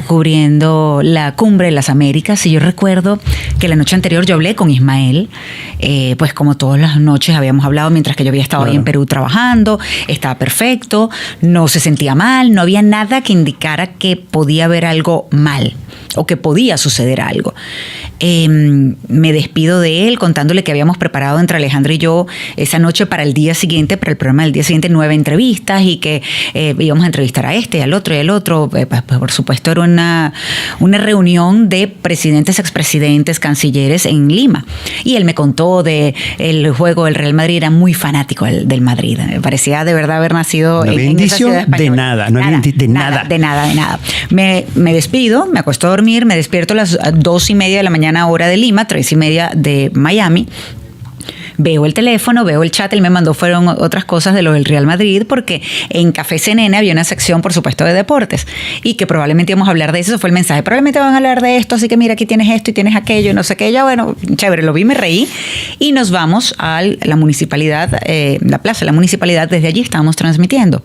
cubriendo la Cumbre de las Américas. Y yo recuerdo que la noche anterior yo hablé con Ismael. Pues como todas las noches habíamos hablado mientras que yo había estado ahí en Perú trabajando. Estaba perfecto, no se sentía mal, no había nada que indicara que podía haber algo mal o que podía suceder algo. Me despido de él contándole que habíamos preparado entre Alejandra y yo esa noche para el día siguiente, para el programa del día siguiente, 9 entrevistas y que íbamos a entrevistar a este y al otro y al otro. Pues, por supuesto era una reunión de presidentes, expresidentes, cancilleres en Lima. Y él me contó de el juego del Real Madrid, era muy fanático del Madrid. Me parecía de verdad haber nacido en esa ciudad española. De nada. Me despido, me acuesto a dormir, me despierto a las 2:30 de la mañana hora de Lima, 3:30 de Miami. Veo el teléfono, veo el chat, él me mandó fueron otras cosas de lo del Real Madrid, porque en Café CNN había una sección, por supuesto, de deportes, y que probablemente íbamos a hablar de eso fue el mensaje, probablemente van a hablar de esto, así que mira, aquí tienes esto y tienes aquello, y no sé qué, ya bueno, chévere, lo vi, me reí, y nos vamos a la municipalidad, la plaza de la municipalidad, desde allí estábamos transmitiendo.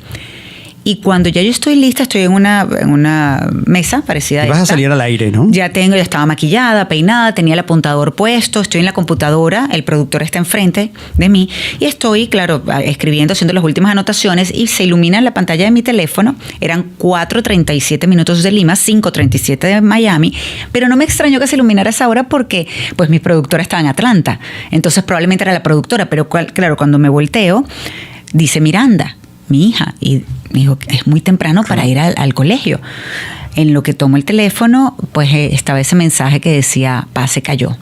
Y cuando ya yo estoy lista, estoy en una mesa parecida a esta. Vas a salir al aire, ¿no? Ya estaba maquillada, peinada, tenía el apuntador puesto, estoy en la computadora, el productor está enfrente de mí y estoy, claro, escribiendo, haciendo las últimas anotaciones y se ilumina la pantalla de mi teléfono. Eran 4:37 minutos de Lima, 5:37 de Miami, pero no me extrañó que se iluminara a esa hora porque pues mi productora estaba en Atlanta. Entonces probablemente era la productora, pero claro, cuando me volteo, dice Miranda, mi hija, y me dijo, es muy temprano para ir al colegio. En lo que tomo el teléfono, pues estaba ese mensaje que decía, Pa se cayó.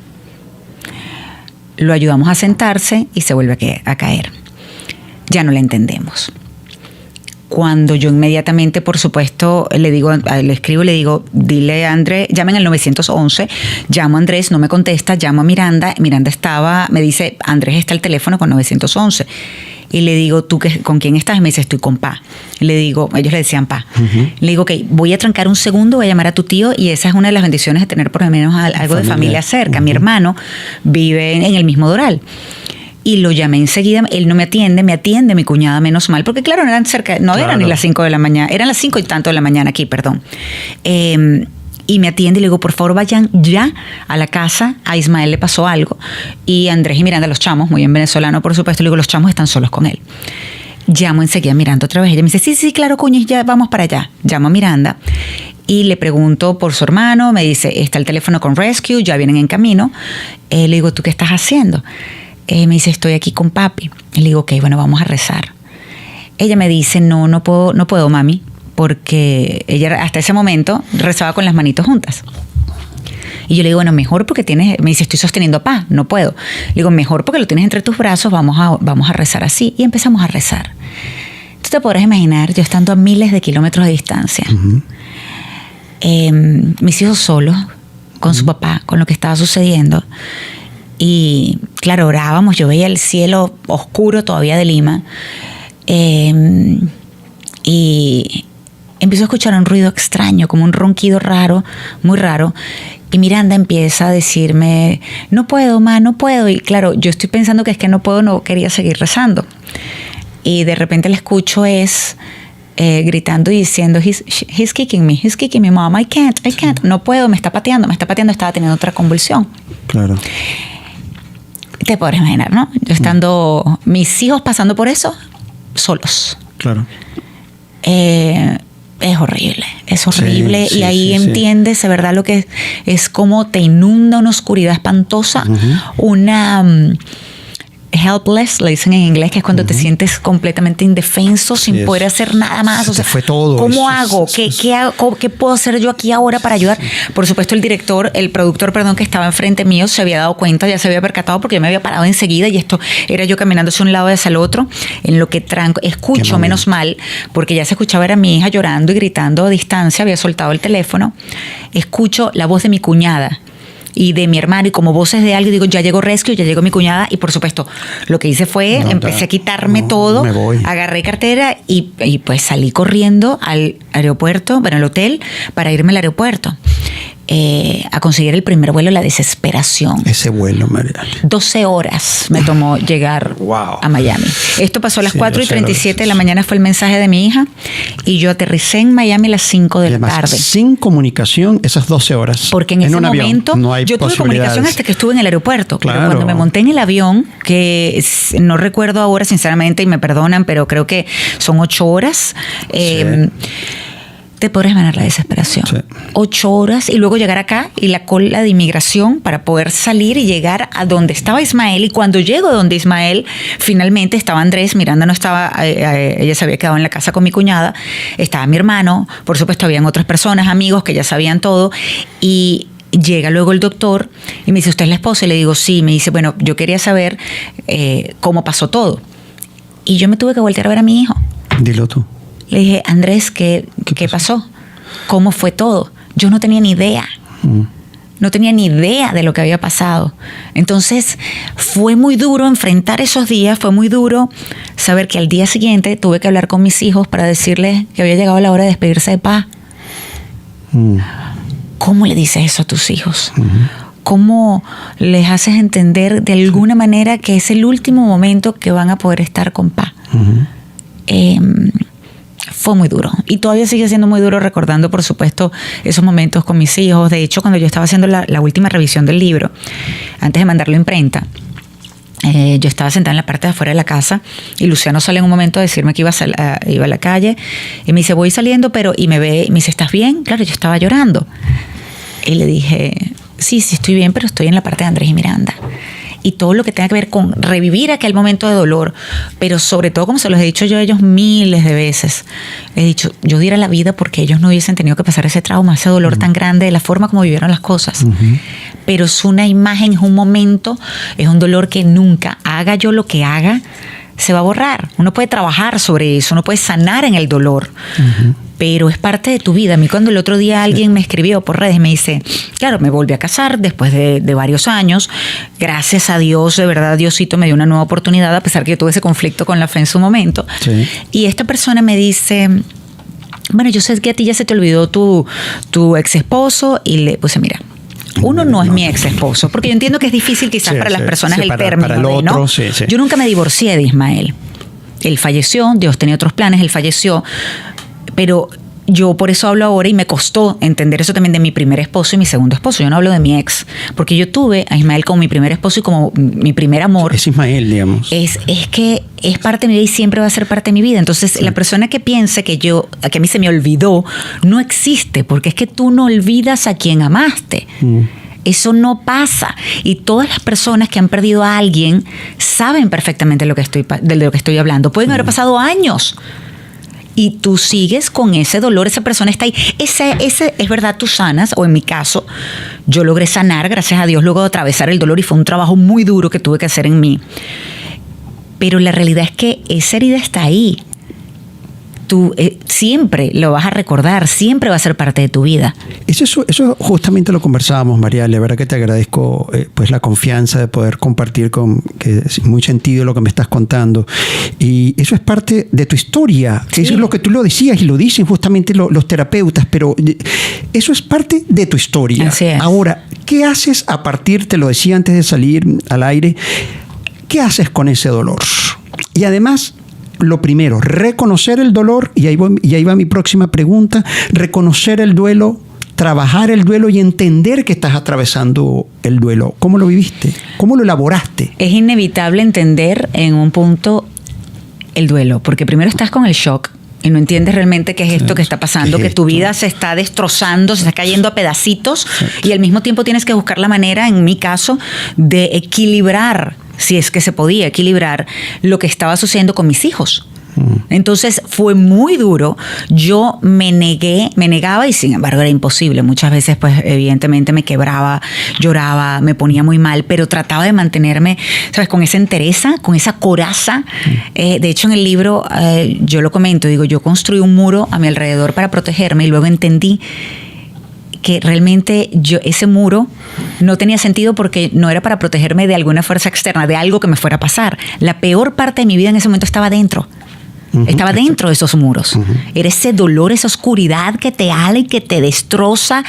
Lo ayudamos a sentarse y se vuelve a caer. Ya no la entendemos. Cuando yo inmediatamente, por supuesto, le escribo, le digo, dile a Andrés, llamen al 911, llamo a Andrés, no me contesta, llamo a Miranda me dice, Andrés está al teléfono con 911. Y le digo, ¿tú con quién estás? Y me dice, estoy con Pa. Y le digo, ellos le decían Pa. Uh-huh. Le digo, ok, voy a trancar un segundo, voy a llamar a tu tío, y esa es una de las bendiciones de tener por lo menos algo de familia cerca. Uh-huh. Mi hermano vive en el mismo Doral. Y lo llamé enseguida, él no me atiende mi cuñada, menos mal, porque claro, no eran eran ni las 5 de la mañana, eran las 5 y tanto de la mañana aquí, perdón. Y me atiende y le digo, por favor, vayan ya a la casa, a Ismael le pasó algo. Y Andrés y Miranda, los chamos, muy bien venezolano, por supuesto, le digo, los chamos están solos con él. Llamo enseguida a Miranda otra vez, ella me dice, sí, claro, cuñis, ya vamos para allá. Llamo a Miranda y le pregunto por su hermano, me dice, está el teléfono con Rescue, ya vienen en camino. Le digo, ¿tú qué estás haciendo? Me dice, estoy aquí con papi. Le digo, ok, bueno, vamos a rezar. Ella me dice, no puedo, mami, porque ella hasta ese momento rezaba con las manitos juntas. Y yo le digo, bueno, mejor porque me dice, estoy sosteniendo a Pa, no puedo. Le digo, mejor porque lo tienes entre tus brazos, vamos a rezar así. Y empezamos a rezar. Tú te podrás imaginar, yo estando a miles de kilómetros de distancia, uh-huh. Mis hijos solos, con uh-huh. su papá, con lo que estaba sucediendo. Y claro, orábamos, yo veía el cielo oscuro todavía de Lima. Y empiezo a escuchar un ruido extraño, como un ronquido raro, muy raro. Y Miranda empieza a decirme, no puedo, ma, no puedo. Y claro, yo estoy pensando que es que no puedo, no quería seguir rezando. Y de repente le escucho gritando y diciendo, he's kicking me, mom, I can't, no puedo, me está pateando, estaba teniendo otra convulsión. Claro. Te podrás imaginar, ¿no? Yo estando, mis hijos pasando por eso, solos. Claro. Es horrible. Sí, y ahí entiendes, de verdad, lo que es como te inunda una oscuridad espantosa, uh-huh. Una helpless, le dicen en inglés, que es cuando uh-huh. te sientes completamente indefenso, sin poder hacer nada más. O sea, fue todo. ¿Cómo hago? ¿Qué puedo hacer yo aquí ahora para ayudar? Por supuesto, el productor, que estaba enfrente mío, se había dado cuenta, ya se había percatado, porque yo me había parado enseguida y esto era yo caminando hacia un lado y hacia el otro, en lo que escucho, menos mal, porque ya se escuchaba, era mi hija llorando y gritando a distancia, había soltado el teléfono, escucho la voz de mi cuñada y de mi hermano, y como voces de alguien, digo, ya llegó Rescue, ya llegó mi cuñada, y por supuesto, lo que hice fue, empecé a quitarme todo, agarré cartera y pues salí corriendo al aeropuerto, al hotel, para irme al aeropuerto. A conseguir el primer vuelo, la desesperación. Ese vuelo, María. 12 horas me tomó llegar a Miami. Esto pasó a las 4:37 de la mañana, fue el mensaje de mi hija, y yo aterricé en Miami a las 5 de la tarde. Sin comunicación, esas 12 horas. Porque en ese momento no yo tuve comunicación hasta que estuve en el aeropuerto. Claro. Pero cuando me monté en el avión, que no recuerdo ahora, sinceramente, y me perdonan, pero creo que son 8 horas. Te podrás imaginar la desesperación. Sí. 8 horas y luego llegar acá y la cola de inmigración para poder salir y llegar a donde estaba Ismael. Y cuando llego a donde Ismael, finalmente estaba Andrés. Miranda no estaba, ella se había quedado en la casa con mi cuñada. Estaba mi hermano, por supuesto habían otras personas, amigos que ya sabían todo. Y llega luego el doctor y me dice, ¿usted es la esposa? Y le digo, sí. Me dice, bueno, yo quería saber cómo pasó todo. Y yo me tuve que voltear a ver a mi hijo. Dilo tú. Le dije, Andrés, ¿qué pasó? ¿Cómo fue todo? Yo no tenía ni idea. No tenía ni idea de lo que había pasado. Entonces fue muy duro enfrentar esos días, fue muy duro saber que al día siguiente tuve que hablar con mis hijos para decirles que había llegado la hora de despedirse de Pa. ¿Cómo le dices eso a tus hijos? ¿Cómo les haces entender de alguna manera que es el último momento que van a poder estar con Pa? Fue muy duro y todavía sigue siendo muy duro, recordando por supuesto esos momentos con mis hijos. De hecho, cuando yo estaba haciendo la última revisión del libro, antes de mandarlo a imprenta, yo estaba sentada en la parte de afuera de la casa y Luciano sale en un momento a decirme que iba a la calle y me dice, voy saliendo, y me ve y me dice, ¿estás bien? Claro, yo estaba llorando y le dije, sí, estoy bien, pero estoy en la parte de Andrés y Miranda. Y todo lo que tenga que ver con revivir aquel momento de dolor, pero sobre todo, como se los he dicho yo a ellos miles de veces, he dicho, yo diera la vida porque ellos no hubiesen tenido que pasar ese trauma, ese dolor tan grande, de la forma como vivieron las cosas. Pero es una imagen, es un momento, es un dolor que nunca, haga yo lo que haga, se va a borrar. Uno puede trabajar sobre eso, uno puede sanar en el dolor, pero es parte de tu vida. A mí cuando el otro día alguien me escribió por redes, me dice, claro, me volví a casar después de varios años, gracias a Dios, de verdad, Diosito me dio una nueva oportunidad, a pesar que yo tuve ese conflicto con la fe en su momento. Sí. Y esta persona me dice, bueno, yo sé que a ti ya se te olvidó tu ex esposo, y le puse, mira, uno no es mi ex esposo, porque yo entiendo que es difícil quizás para las personas el término. Para el otro, ¿no? Sí. Yo nunca me divorcié de Ismael. Él falleció, Dios tenía otros planes, él falleció, pero yo por eso hablo ahora y me costó entender eso también de mi primer esposo y mi segundo esposo. Yo no hablo de mi ex, porque yo tuve a Ismael como mi primer esposo y como mi primer amor. Es Ismael, digamos. Es que es parte de mi vida y siempre va a ser parte de mi vida. Entonces, la persona que piense que a mí se me olvidó, no existe, porque es que tú no olvidas a quien amaste. Eso no pasa. Y todas las personas que han perdido a alguien saben perfectamente de lo que estoy hablando. Pueden haber pasado años y tú sigues con ese dolor, esa persona está ahí. Ese es verdad, tú sanas, o en mi caso, yo logré sanar, gracias a Dios, luego de atravesar el dolor, y fue un trabajo muy duro que tuve que hacer en mí. Pero la realidad es que esa herida está ahí. Tú siempre lo vas a recordar, siempre va a ser parte de tu vida. Eso justamente lo conversábamos, María. La verdad que te agradezco pues la confianza de poder compartir que es muy sentido lo que me estás contando. Y eso es parte de tu historia. Sí. Eso es lo que tú lo decías y lo dicen justamente los terapeutas, pero eso es parte de tu historia. Así es. Ahora, ¿qué haces a partir, te lo decía antes de salir al aire, qué haces con ese dolor? Y además, lo primero, reconocer el dolor, y ahí va mi próxima pregunta, reconocer el duelo, trabajar el duelo y entender que estás atravesando el duelo. ¿Cómo lo viviste? ¿Cómo lo elaboraste? Es inevitable entender en un punto el duelo, porque primero estás con el shock y no entiendes realmente qué es esto que está pasando, que tu vida se está destrozando, se está cayendo a pedacitos, y al mismo tiempo tienes que buscar la manera, en mi caso, de equilibrar, si es que se podía equilibrar, lo que estaba sucediendo con mis hijos. Entonces fue muy duro. Yo me negaba, y sin embargo era imposible. Muchas veces pues evidentemente me quebraba, lloraba, me ponía muy mal, pero trataba de mantenerme, ¿sabes?, con esa entereza, con esa coraza. De hecho, en el libro yo lo comento, digo, yo construí un muro a mi alrededor para protegerme, y luego entendí que realmente ese muro no tenía sentido, porque no era para protegerme de alguna fuerza externa, de algo que me fuera a pasar. La peor parte de mi vida en ese momento estaba dentro. Estaba dentro de esos muros. Era ese dolor, esa oscuridad que te ala y que te destroza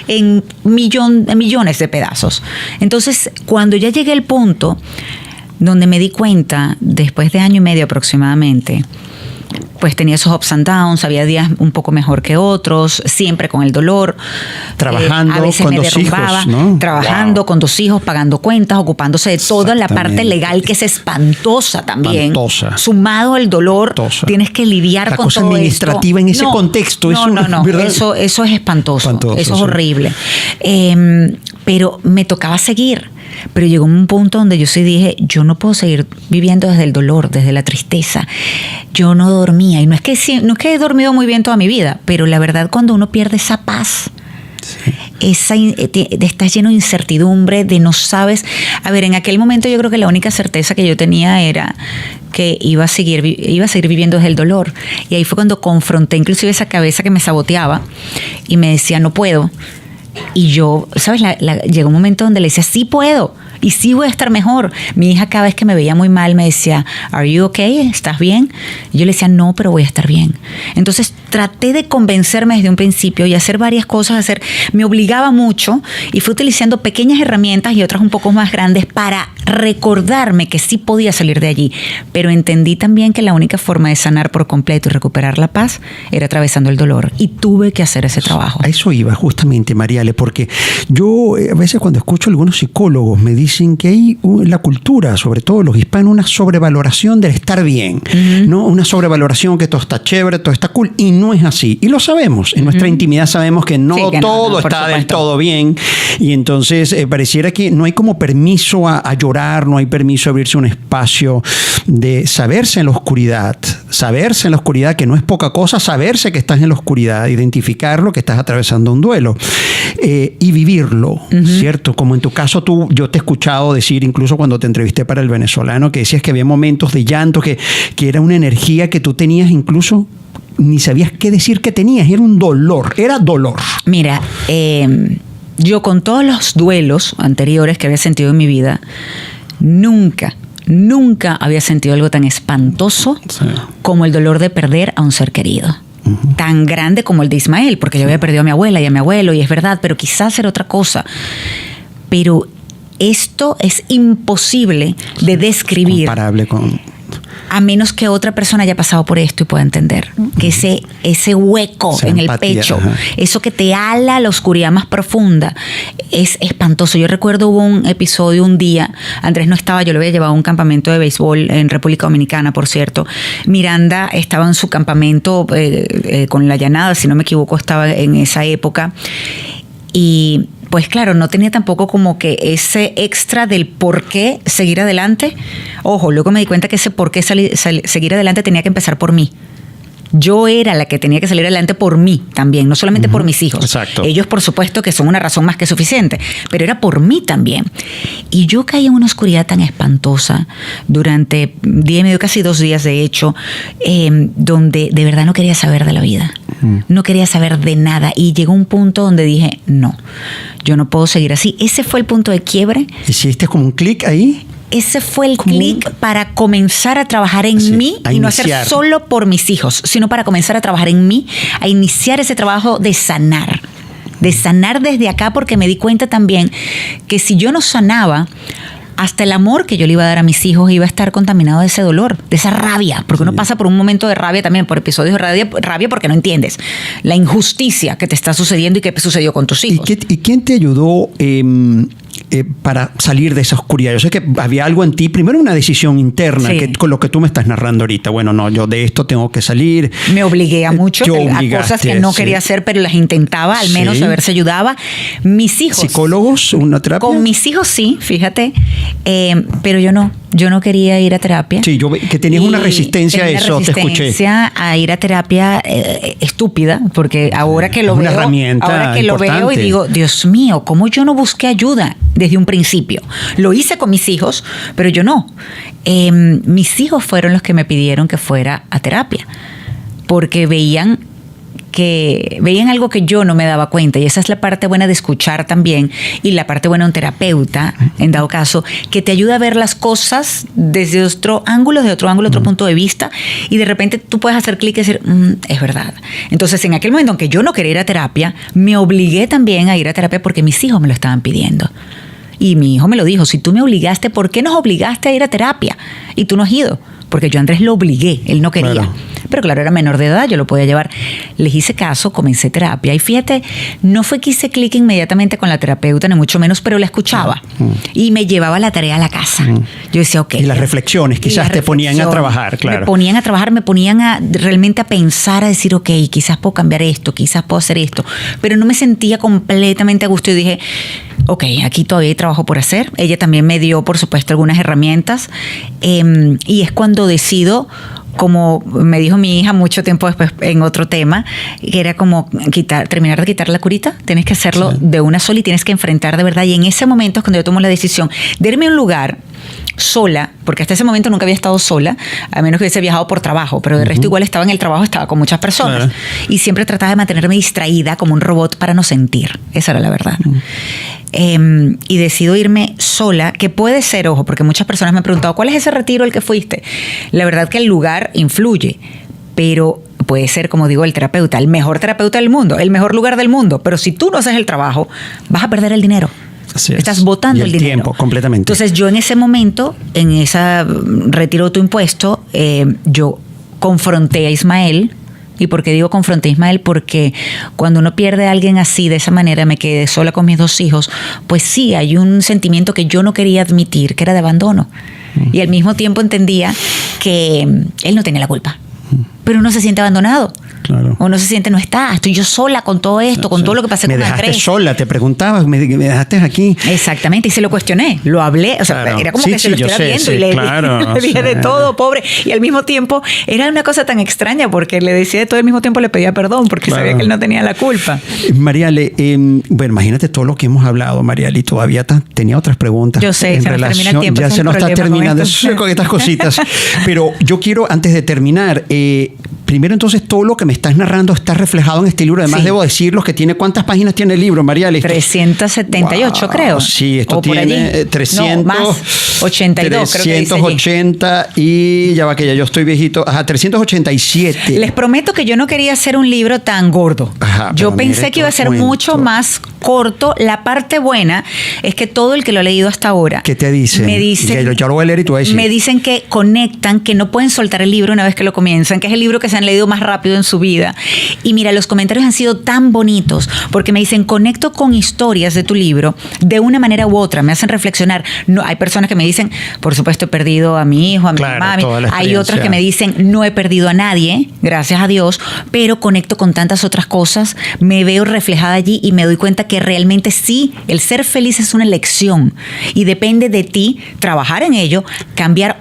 en millones de pedazos. Entonces, cuando ya llegué al punto donde me di cuenta, después de 1 año y medio aproximadamente, pues tenía esos ups and downs, había días un poco mejor que otros, siempre con el dolor. Trabajando a veces con me 2 derrumbaba, hijos, ¿no? Trabajando con 2 hijos, pagando cuentas, ocupándose de toda la parte legal, que es espantosa también. Espantosa. Sumado al dolor, tienes que lidiar con todo esto. La cosa administrativa en ese contexto. No. Eso es espantoso. Eso es horrible. Pero me tocaba seguir. Pero llegó un punto donde yo sí dije, yo no puedo seguir viviendo desde el dolor, desde la tristeza. Yo no dormía, y no es que he dormido muy bien toda mi vida, pero la verdad, cuando uno pierde esa paz, estás lleno de incertidumbre, de no sabes. A ver, en aquel momento yo creo que la única certeza que yo tenía era que iba a seguir viviendo desde el dolor. Y ahí fue cuando confronté inclusive esa cabeza que me saboteaba y me decía, no puedo. Y yo, ¿sabes? Llegó un momento donde le decía, sí puedo y sí voy a estar mejor. Mi hija cada vez que me veía muy mal me decía, ¿Are you okay? ¿Estás bien? Y yo le decía, no, pero voy a estar bien. Entonces traté de convencerme desde un principio y hacer varias cosas. Me obligaba mucho y fui utilizando pequeñas herramientas y otras un poco más grandes para recordarme que sí podía salir de allí. Pero entendí también que la única forma de sanar por completo y recuperar la paz era atravesando el dolor. Y tuve que hacer ese trabajo. A eso iba justamente, Mariale, porque yo a veces cuando escucho a algunos psicólogos me dicen que hay en la cultura, sobre todo los hispanos, una sobrevaloración del estar bien, ¿no? Una sobrevaloración que todo está chévere, todo está cool, y no es así. Y lo sabemos, en nuestra intimidad sabemos que no todo está del todo bien, y entonces pareciera que no hay como permiso a llorar, no hay permiso a abrirse un espacio de saberse en la oscuridad, que no es poca cosa, saberse que estás en la oscuridad, identificarlo, que estás atravesando un duelo, y vivirlo, ¿cierto? Como en tu caso yo te he escuchado decir, incluso cuando te entrevisté para El Venezolano, que decías que había momentos de llanto, que era una energía que tú tenías, incluso ni sabías qué decir que tenías, era un dolor, era dolor. Mira, yo con todos los duelos anteriores que había sentido en mi vida, nunca había sentido algo tan espantoso como el dolor de perder a un ser querido. Tan grande como el de Ismael, porque yo había perdido a mi abuela y a mi abuelo, y es verdad, pero quizás era otra cosa. Pero esto es imposible de describir. Comparable con... A menos que otra persona haya pasado por esto y pueda entender que ese hueco en el pecho, eso que te ala a la oscuridad más profunda, es espantoso. Yo recuerdo hubo un episodio un día, Andrés no estaba, yo lo había llevado a un campamento de béisbol en República Dominicana, por cierto. Miranda estaba en su campamento con la llanada, si no me equivoco, estaba en esa época. Y pues claro, no tenía tampoco como que ese extra del por qué seguir adelante. Ojo, luego me di cuenta que ese por qué seguir adelante tenía que empezar por mí. Yo era la que tenía que salir adelante por mí también, no solamente por mis hijos. Exacto. Ellos, por supuesto, que son una razón más que suficiente, pero era por mí también. Y yo caí en una oscuridad tan espantosa durante día y medio, casi 2 días, de hecho, donde de verdad no quería saber de la vida. No quería saber de nada. Y llegó un punto donde dije, no, yo no puedo seguir así. Ese fue el punto de quiebre. ¿Hiciste como un clic ahí? Ese fue el clic para comenzar a trabajar en mí y no hacer solo por mis hijos, sino para comenzar a trabajar en mí, a iniciar ese trabajo de sanar desde acá, porque me di cuenta también que si yo no sanaba, hasta el amor que yo le iba a dar a mis hijos iba a estar contaminado de ese dolor, de esa rabia, porque uno pasa por un momento de rabia también, por episodios de rabia porque no entiendes la injusticia que te está sucediendo y que sucedió con tus hijos. ¿Y quién te ayudó para salir de esa oscuridad? Yo sé que había algo en ti, primero una decisión interna, con lo que tú me estás narrando ahorita. Bueno, no, yo de esto tengo que salir. Me obligué a mucho, a cosas que no quería hacer, pero las intentaba, al menos a ver si ayudaba. Mis hijos. ¿Psicólogos? ¿Una terapia? Con mis hijos sí, fíjate, pero yo no quería ir a terapia. Sí, yo que tenías una resistencia a eso, te escuché. Resistencia a ir a terapia estúpida, porque ahora que lo veo, herramienta y digo, Dios mío, ¿cómo yo no busqué ayuda desde un principio? Lo hice con mis hijos, pero yo no. Mis hijos fueron los que me pidieron que fuera a terapia, porque veían algo que yo no me daba cuenta, y esa es la parte buena de escuchar también, y la parte buena de un terapeuta, en dado caso, que te ayuda a ver las cosas desde otro ángulo, otro punto de vista, y de repente tú puedes hacer clic y decir, es verdad. Entonces, en aquel momento, aunque yo no quería ir a terapia, me obligué también a ir a terapia porque mis hijos me lo estaban pidiendo. Y mi hijo me lo dijo, si tú me obligaste, ¿por qué nos obligaste a ir a terapia? Y tú no has ido. Porque yo a Andrés lo obligué, él no quería. Claro. Pero claro, era menor de edad, yo lo podía llevar. Les hice caso, comencé terapia. Y fíjate, no fue que hice clic inmediatamente con la terapeuta, ni mucho menos, pero la escuchaba. Y me llevaba la tarea a la casa. Yo decía, ok. Y las reflexiones quizás te ponían a trabajar, claro. Me ponían a trabajar, me ponían realmente a pensar, a decir, ok, quizás puedo cambiar esto, quizás puedo hacer esto. Pero no me sentía completamente a gusto y dije, ok, aquí todavía hay trabajo por hacer. Ella también me dio, por supuesto, algunas herramientas. Y es cuando decido, como me dijo mi hija mucho tiempo después en otro tema, que era como terminar de quitar la curita. Tienes que hacerlo de una sola y tienes que enfrentar de verdad. Y en ese momento es cuando yo tomo la decisión de irme a un lugar sola, porque hasta ese momento nunca había estado sola, a menos que hubiese viajado por trabajo, pero de resto igual estaba en el trabajo, estaba con muchas personas. Claro. Y siempre trataba de mantenerme distraída como un robot para no sentir. Esa era la verdad. Y decido irme sola, que puede ser, ojo, porque muchas personas me han preguntado, ¿cuál es ese retiro al que fuiste? La verdad que el lugar influye, pero puede ser, como digo, el terapeuta, el mejor terapeuta del mundo, el mejor lugar del mundo, pero si tú no haces el trabajo, vas a perder el dinero. Así es. Estás botando Y el dinero. tiempo, completamente. Entonces yo en ese momento, en ese retiro autoimpuesto, yo confronté a Ismael. ¿Y por qué digo confronté a Ismael? Porque cuando uno pierde a alguien así, de esa manera, me quedé sola con mis 2 hijos, pues sí, hay un sentimiento que yo no quería admitir, que era de abandono. Y al mismo tiempo entendía que él no tenía la culpa. Pero uno se siente abandonado. Claro. Uno se siente, no está, estoy yo sola con todo esto, con todo lo que pasé me con dejaste Andrés. sola, te preguntabas, me dejaste aquí. Exactamente, y se lo cuestioné, lo hablé, o sea, Claro. era como Sí, que se sí, lo yo estuviera sé, viendo sí, y claro, le dije o sea. de todo, pobre, y al mismo tiempo era una cosa tan extraña porque le decía de todo, al mismo tiempo le pedía perdón porque Claro. sabía que él no tenía la culpa. Mariale, bueno, imagínate todo lo que hemos hablado, Mariale, y todavía tenía otras preguntas. Yo sé, en se nos termina el relación, tiempo, ya ese es se el nos está problema con terminando esto. con estas cositas. Pero yo quiero, antes de terminar, primero entonces todo lo que me estás narrando está reflejado en este libro. Además, Sí. debo decirlo que tiene, ¿cuántas páginas tiene el libro, Mariale? 378, Wow, creo. Sí, esto O por tiene allí. 300. No, más, 82, creo que dice allí. 380 y ya va que ya yo estoy viejito. Ajá, 387. Les prometo que yo no quería hacer un libro tan gordo. Ajá, Yo pero pensé mire que iba a todo ser el cuento. mucho más corto. La parte buena es que todo el que lo ha leído hasta ahora ¿Qué te dicen? me dicen, Ya lo voy a leer y tú vas a decir. me dicen que conectan, que no pueden soltar el libro una vez que lo comienzan, que es el libro que se han leído más rápido en su vida. Y mira, los comentarios han sido tan bonitos porque me dicen, conecto con historias de tu libro de una manera u otra, me hacen reflexionar. No, hay personas que me dicen, por supuesto, he perdido a mi hijo, a mi Claro, mamá. toda la Hay otras experiencia. que me dicen, no he perdido a nadie, gracias a Dios, pero conecto con tantas otras cosas, me veo reflejada allí y me doy cuenta que realmente sí, el ser feliz es una elección y depende de ti trabajar en ello, cambiar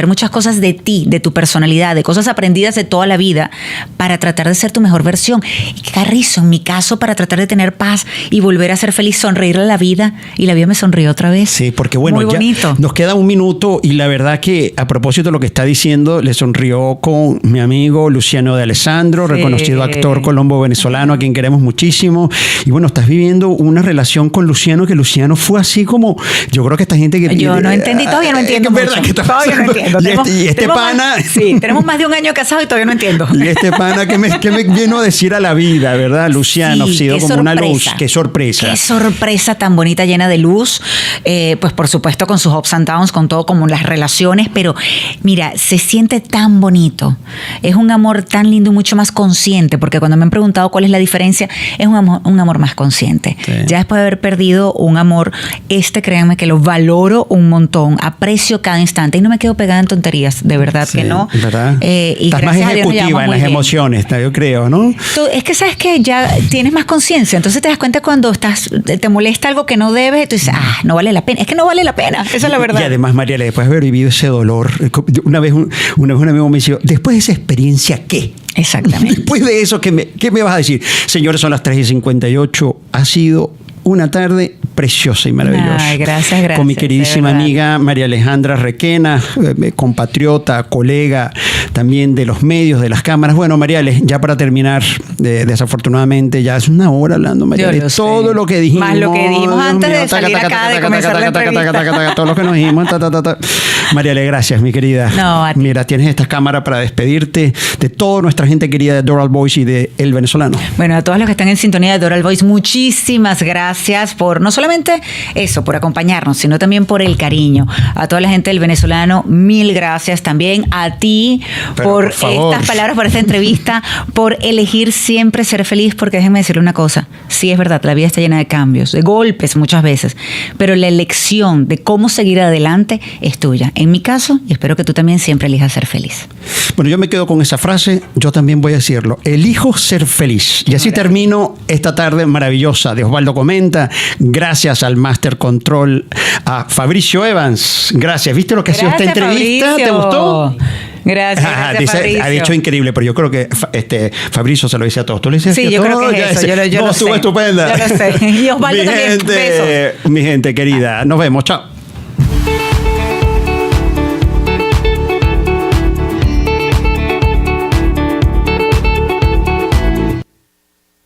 muchas cosas de ti, de tu personalidad, de cosas aprendidas de toda la vida para tratar de ser tu mejor versión. Y qué carrizo, en mi caso, para tratar de tener paz y volver a ser feliz, sonreírle a la vida, y la vida me sonrió otra vez. Sí, porque bueno, muy ya bonito. nos queda un minuto y la verdad que a propósito de lo que está diciendo, le sonrió con mi amigo Luciano de Alessandro, Sí. reconocido actor colombo-venezolano a quien queremos muchísimo. Y bueno, estás viviendo una relación con Luciano que Luciano fue así como, yo creo que esta gente que... Yo no entendí, todavía no entiendo Es verdad mucho. que está Todavía no pasando. entiendo. Y este tenemos pana... sí, tenemos más de un año casados y todavía no entiendo. Y este pana que me vino a decir a la vida, ¿verdad? Luciano, Sí, ha sido qué como una sorpresa. luz. Qué sorpresa. Qué sorpresa tan bonita, llena de luz. Pues por supuesto con sus ups and downs, con todo como las relaciones, pero mira, se siente tan bonito. Es un amor tan lindo y mucho más consciente, porque cuando me han preguntado cuál es la diferencia, es un amor más consciente. Sí. Ya después de haber perdido un amor, créanme que lo valoro un montón, aprecio cada instante y no me quedo pegada en tonterías, de verdad Sí, que no. ¿verdad? Y Estás más gracias a Dios nos llevamos ejecutiva en muy las bien. emociones, yo creo, ¿no? Es que sabes que ya tienes más conciencia, entonces te das cuenta cuando te molesta algo que no debes, y tú dices, no vale la pena. Es que no vale la pena, esa es la verdad. Y además, María, después de haber vivido ese dolor, una vez un amigo me dijo, después de esa experiencia, ¿qué? Exactamente. Después de eso, ¿qué me vas a decir? Señores, son las 3:58. Ha sido una tarde preciosa y maravillosa. Ay, gracias, Con mi de queridísima verdad. amiga María Alejandra Requena, compatriota, colega también de los medios, de las cámaras. Bueno, Mariale, ya para terminar, desafortunadamente ya es una hora hablando, Mariale. Yo lo sé. Todo lo que dijimos. Más lo que dijimos Dios antes de mío, salir acá, de comenzar la entrevista. todo lo que nos dijimos. Mariale, gracias, mi querida. No, a ti. Mira, tienes esta cámara para despedirte de toda nuestra gente querida de Doral Voice y de El Venezolano. Bueno, a todos los que están en sintonía de Doral Voice, muchísimas gracias por no solamente eso, por acompañarnos, sino también por el cariño. A toda la gente del Venezolano, mil gracias también. A ti Pero, por favor. estas palabras, por esta entrevista, por elegir siempre ser feliz, porque déjenme decirle una cosa. Sí, es verdad, la vida está llena de cambios, de golpes muchas veces, pero la elección de cómo seguir adelante es tuya. En mi caso, y espero que tú también siempre elijas ser feliz. Bueno, yo me quedo con esa frase, yo también voy a decirlo. Elijo ser feliz. Y así termino esta tarde maravillosa de Osvaldo Comenta. Gracias al Master Control, a Fabricio Evans. Gracias. ¿Viste lo que ha sido esta entrevista? Fabricio. ¿Te gustó? Gracias, Fabricio. Ha dicho increíble, pero yo creo que Fabricio se lo dice a todos. ¿Tú le dices Sí, a yo todos? creo que es eso. Yo No, lo estuvo sé. estupenda. Yo lo sé. Y Osvaldo Mi también. gente, mi gente querida. Nos vemos. Chao.